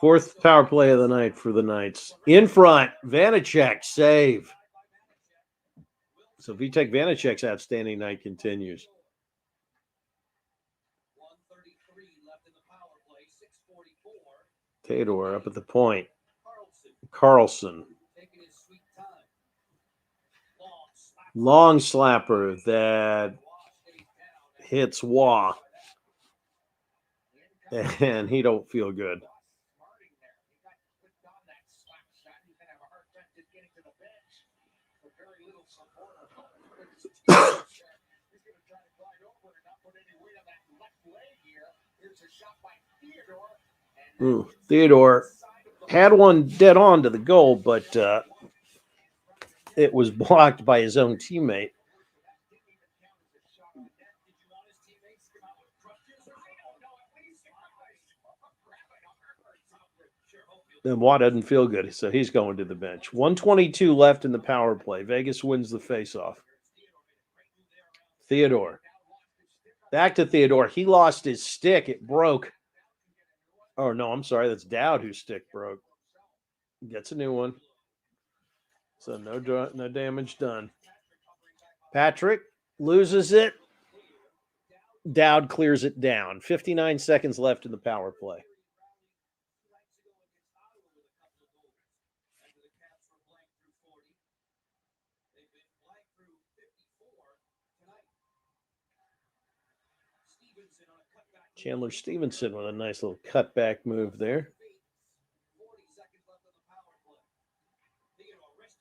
Fourth power play of the night for the Knights. In front, Vanacek, save. So Vitek Vanacek's outstanding night continues. Theodore up at the point. Carlson. Long slapper that hits Waugh. And he don't feel good. Theodore had one dead on to the goal, but it was blocked by his own teammate. And Watt doesn't feel good, so he's going to the bench. 1:22 left in the power play. Vegas wins the faceoff. Theodore. Back to Theodore. He lost his stick. It broke. Oh, no, I'm sorry. That's Dowd whose stick broke. Gets a new one. So no damage done. Patrick loses it. Dowd clears it down. 59 seconds left in the power play. Chandler Stevenson with a nice little cutback move there.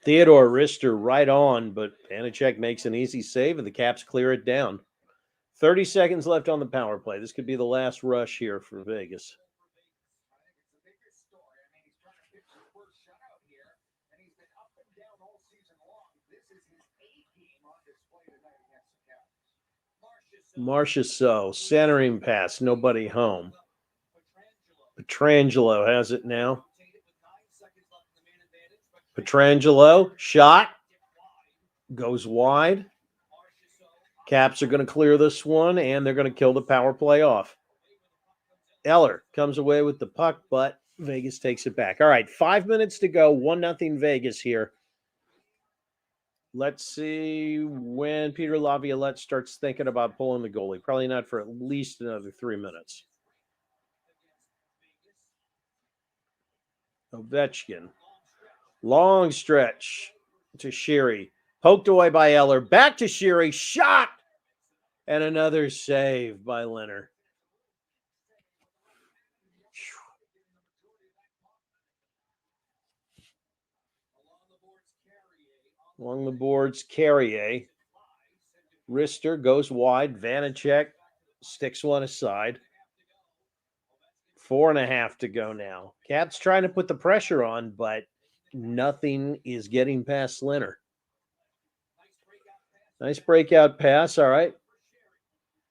Theodore Rister right on, but Vanacek makes an easy save, and the Caps clear it down. 30 seconds left on the power play. This could be the last rush here for Vegas. Marchessault, centering pass, nobody home. Pietrangelo has it now. Pietrangelo, shot, goes wide. Caps are going to clear this one, and they're going to kill the power play off. Eller comes away with the puck, but Vegas takes it back. All right, 5 minutes to go. 1-0 Vegas here. Let's see when Peter Laviolette starts thinking about pulling the goalie. Probably not for at least another 3 minutes. Ovechkin. Long stretch to Sherry. Poked away by Eller. Back to Sherry. Shot! And another save by Leonard. Along the boards, Carrier. Rister goes wide. Vanacek sticks one aside. 4.5 to go now. Caps trying to put the pressure on, but nothing is getting past Leonard. Nice breakout pass. All right.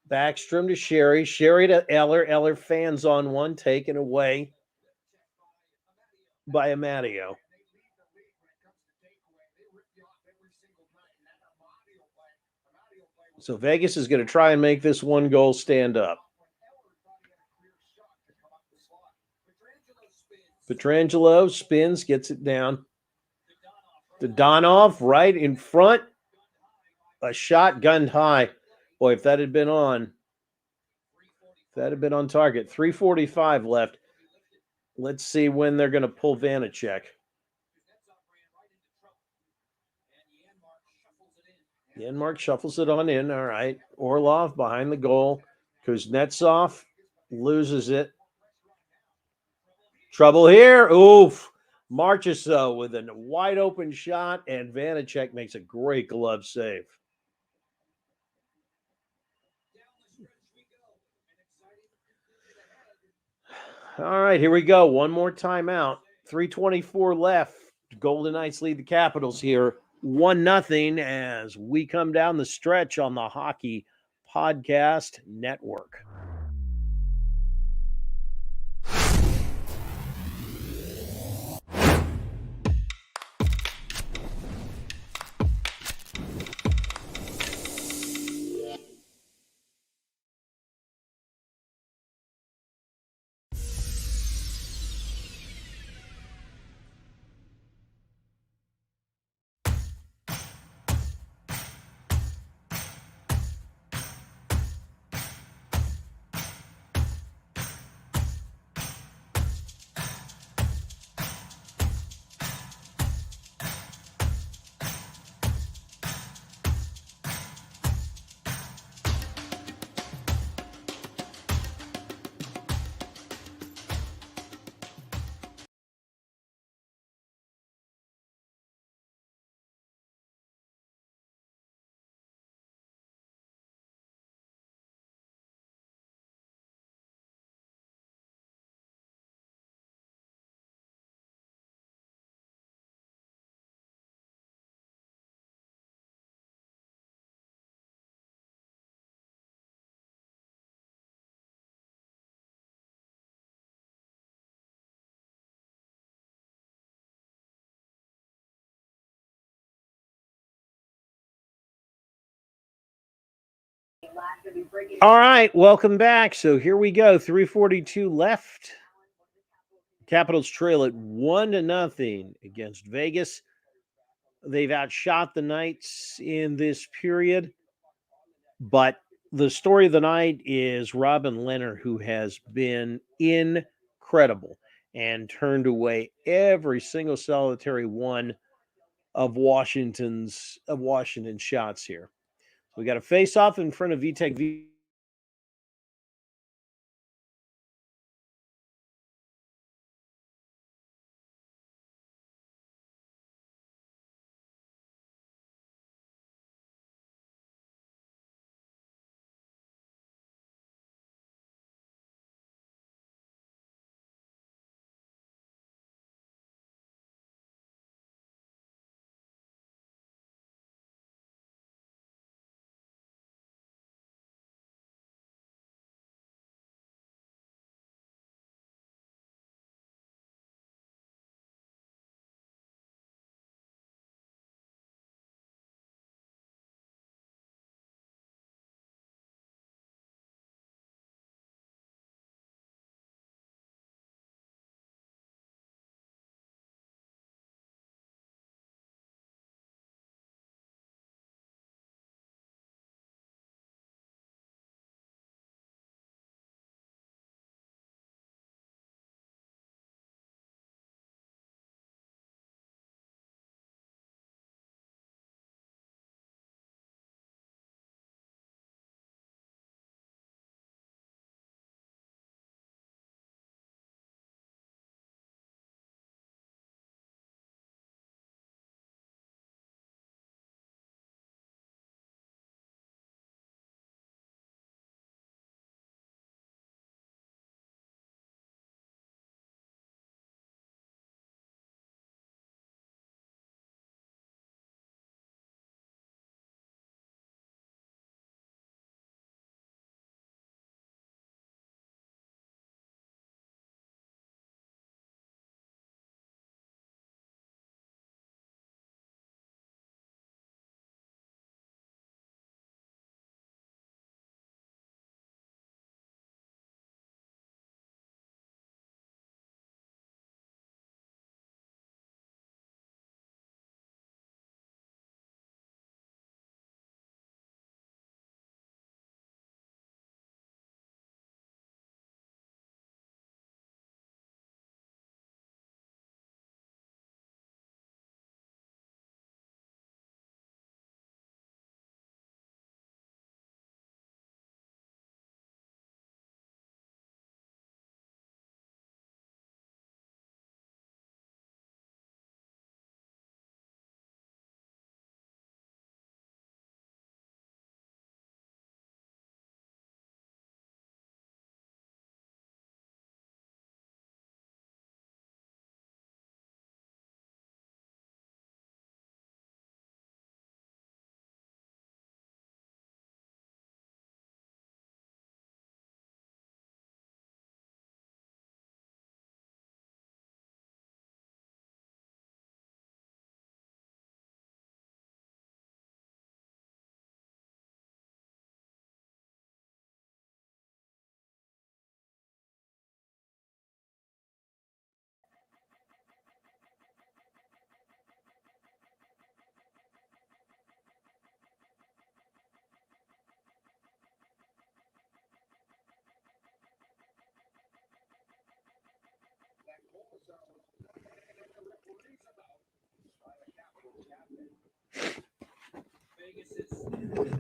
Backstrom to Sherry. Sherry to Eller. Eller fans on one, taken away by Amadio. So Vegas is going to try and make this one goal stand up. Pietrangelo spins, gets it down. Dodonov right in front. A shot gunned high. Boy, if that had been on target. 3:45 left. Let's see when they're going to pull Vanacek. Yanmark shuffles it on in. All right. Orlov behind the goal. Kuznetsov loses it. Trouble here. Oof. Marchessault with a wide open shot, and Vanacek makes a great glove save. All right, here we go. One more timeout. 3:24 left. Golden Knights lead the Capitals here 1-0 as we come down the stretch on the Hockey Podcast Network. All right, welcome back. So here we go. 3:42 left. Capitals trail at 1-0 against Vegas. They've outshot the Knights in this period, but the story of the night is Robin Leonard, who has been incredible and turned away every single solitary one of Washington's shots here. We got a face-off in front of Vitek.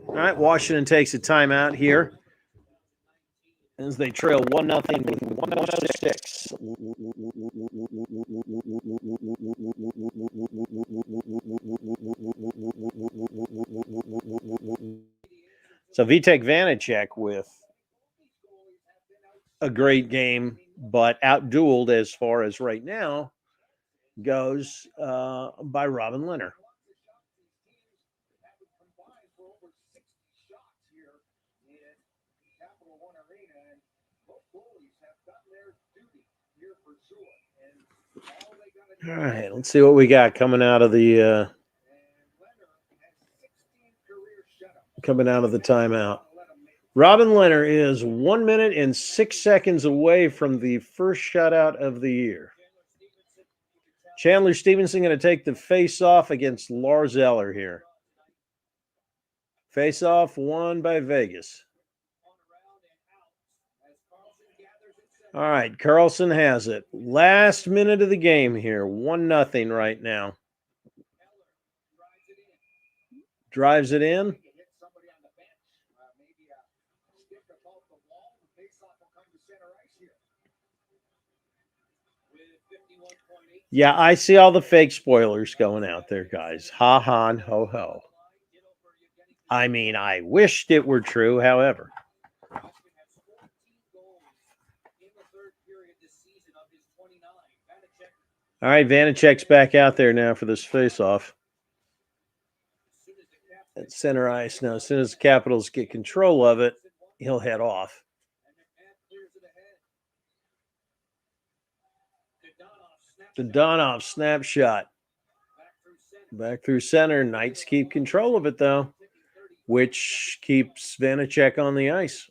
All right, Washington takes a timeout here as they trail 1-0 with 1:06. So Vitek Vanacek with a great game, but outdueled as far as right now goes by Robin Leonard. All right, let's see what we got coming out of the timeout. Robin Leonard is 1 minute and 6 seconds away from the first shutout of the year. Chandler Stevenson going to take the face-off against Lars Eller here. Face-off won by Vegas. All right, Carlson has it. Last minute of the game here. 1-0 right now. Drives it in. Yeah, I see all the fake spoilers going out there, guys. Ha ha and ho ho. I mean, I wished it were true, however. All right, Vanacek's back out there now for this face-off. At center ice now. As soon as the Capitals get control of it, he'll head off. The Donov snapshot. Back through center. Knights keep control of it, though, which keeps Vanacek on the ice.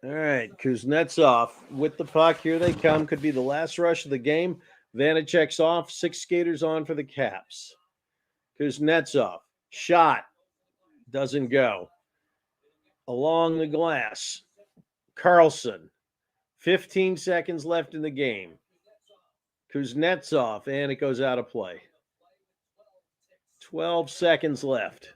All right, Kuznetsov with the puck. Here they come. Could be the last rush of the game. Vanacek's off. 6 skaters on for the Caps. Kuznetsov. Shot. Doesn't go. Along the glass. Carlson. 15 seconds left in the game. Kuznetsov, and it goes out of play. 12 seconds left.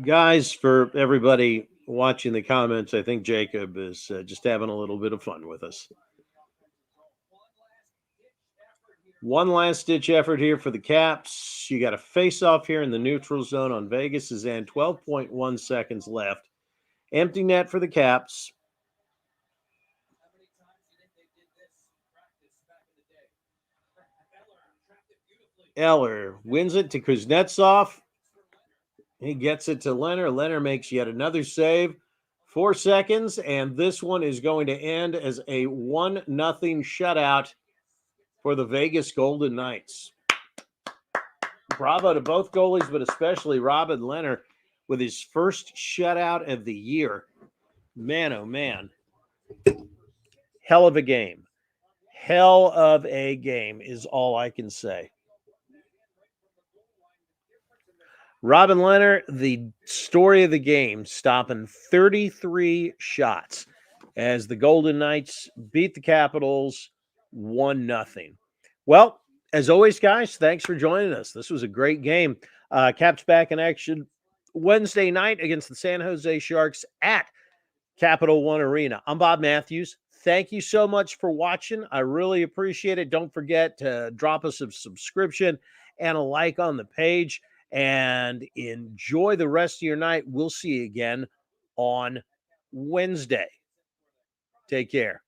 Guys, for everybody watching the comments, I think Jacob is just having a little bit of fun with us. One last ditch effort here for the Caps. You got a face-off here in the neutral zone on Vegas' end. 12.1 seconds left. Empty net for the Caps. Eller wins it to Kuznetsov. He gets it to Leonard. Leonard makes yet another save. 4 seconds, and this one is going to end as a 1-0 shutout for the Vegas Golden Knights. Bravo to both goalies, but especially Robin Leonard with his first shutout of the year. Man, oh man. Hell of a game. Hell of a game is all I can say. Robin Leonard, the story of the game, stopping 33 shots as the Golden Knights beat the Capitals 1-0. Well, as always, guys, thanks for joining us. This was a great game. Caps back in action Wednesday night against the San Jose Sharks at Capital One Arena. I'm Bob Matthews. Thank you so much for watching. I really appreciate it. Don't forget to drop us a subscription and a like on the page. And enjoy the rest of your night. We'll see you again on Wednesday. Take care.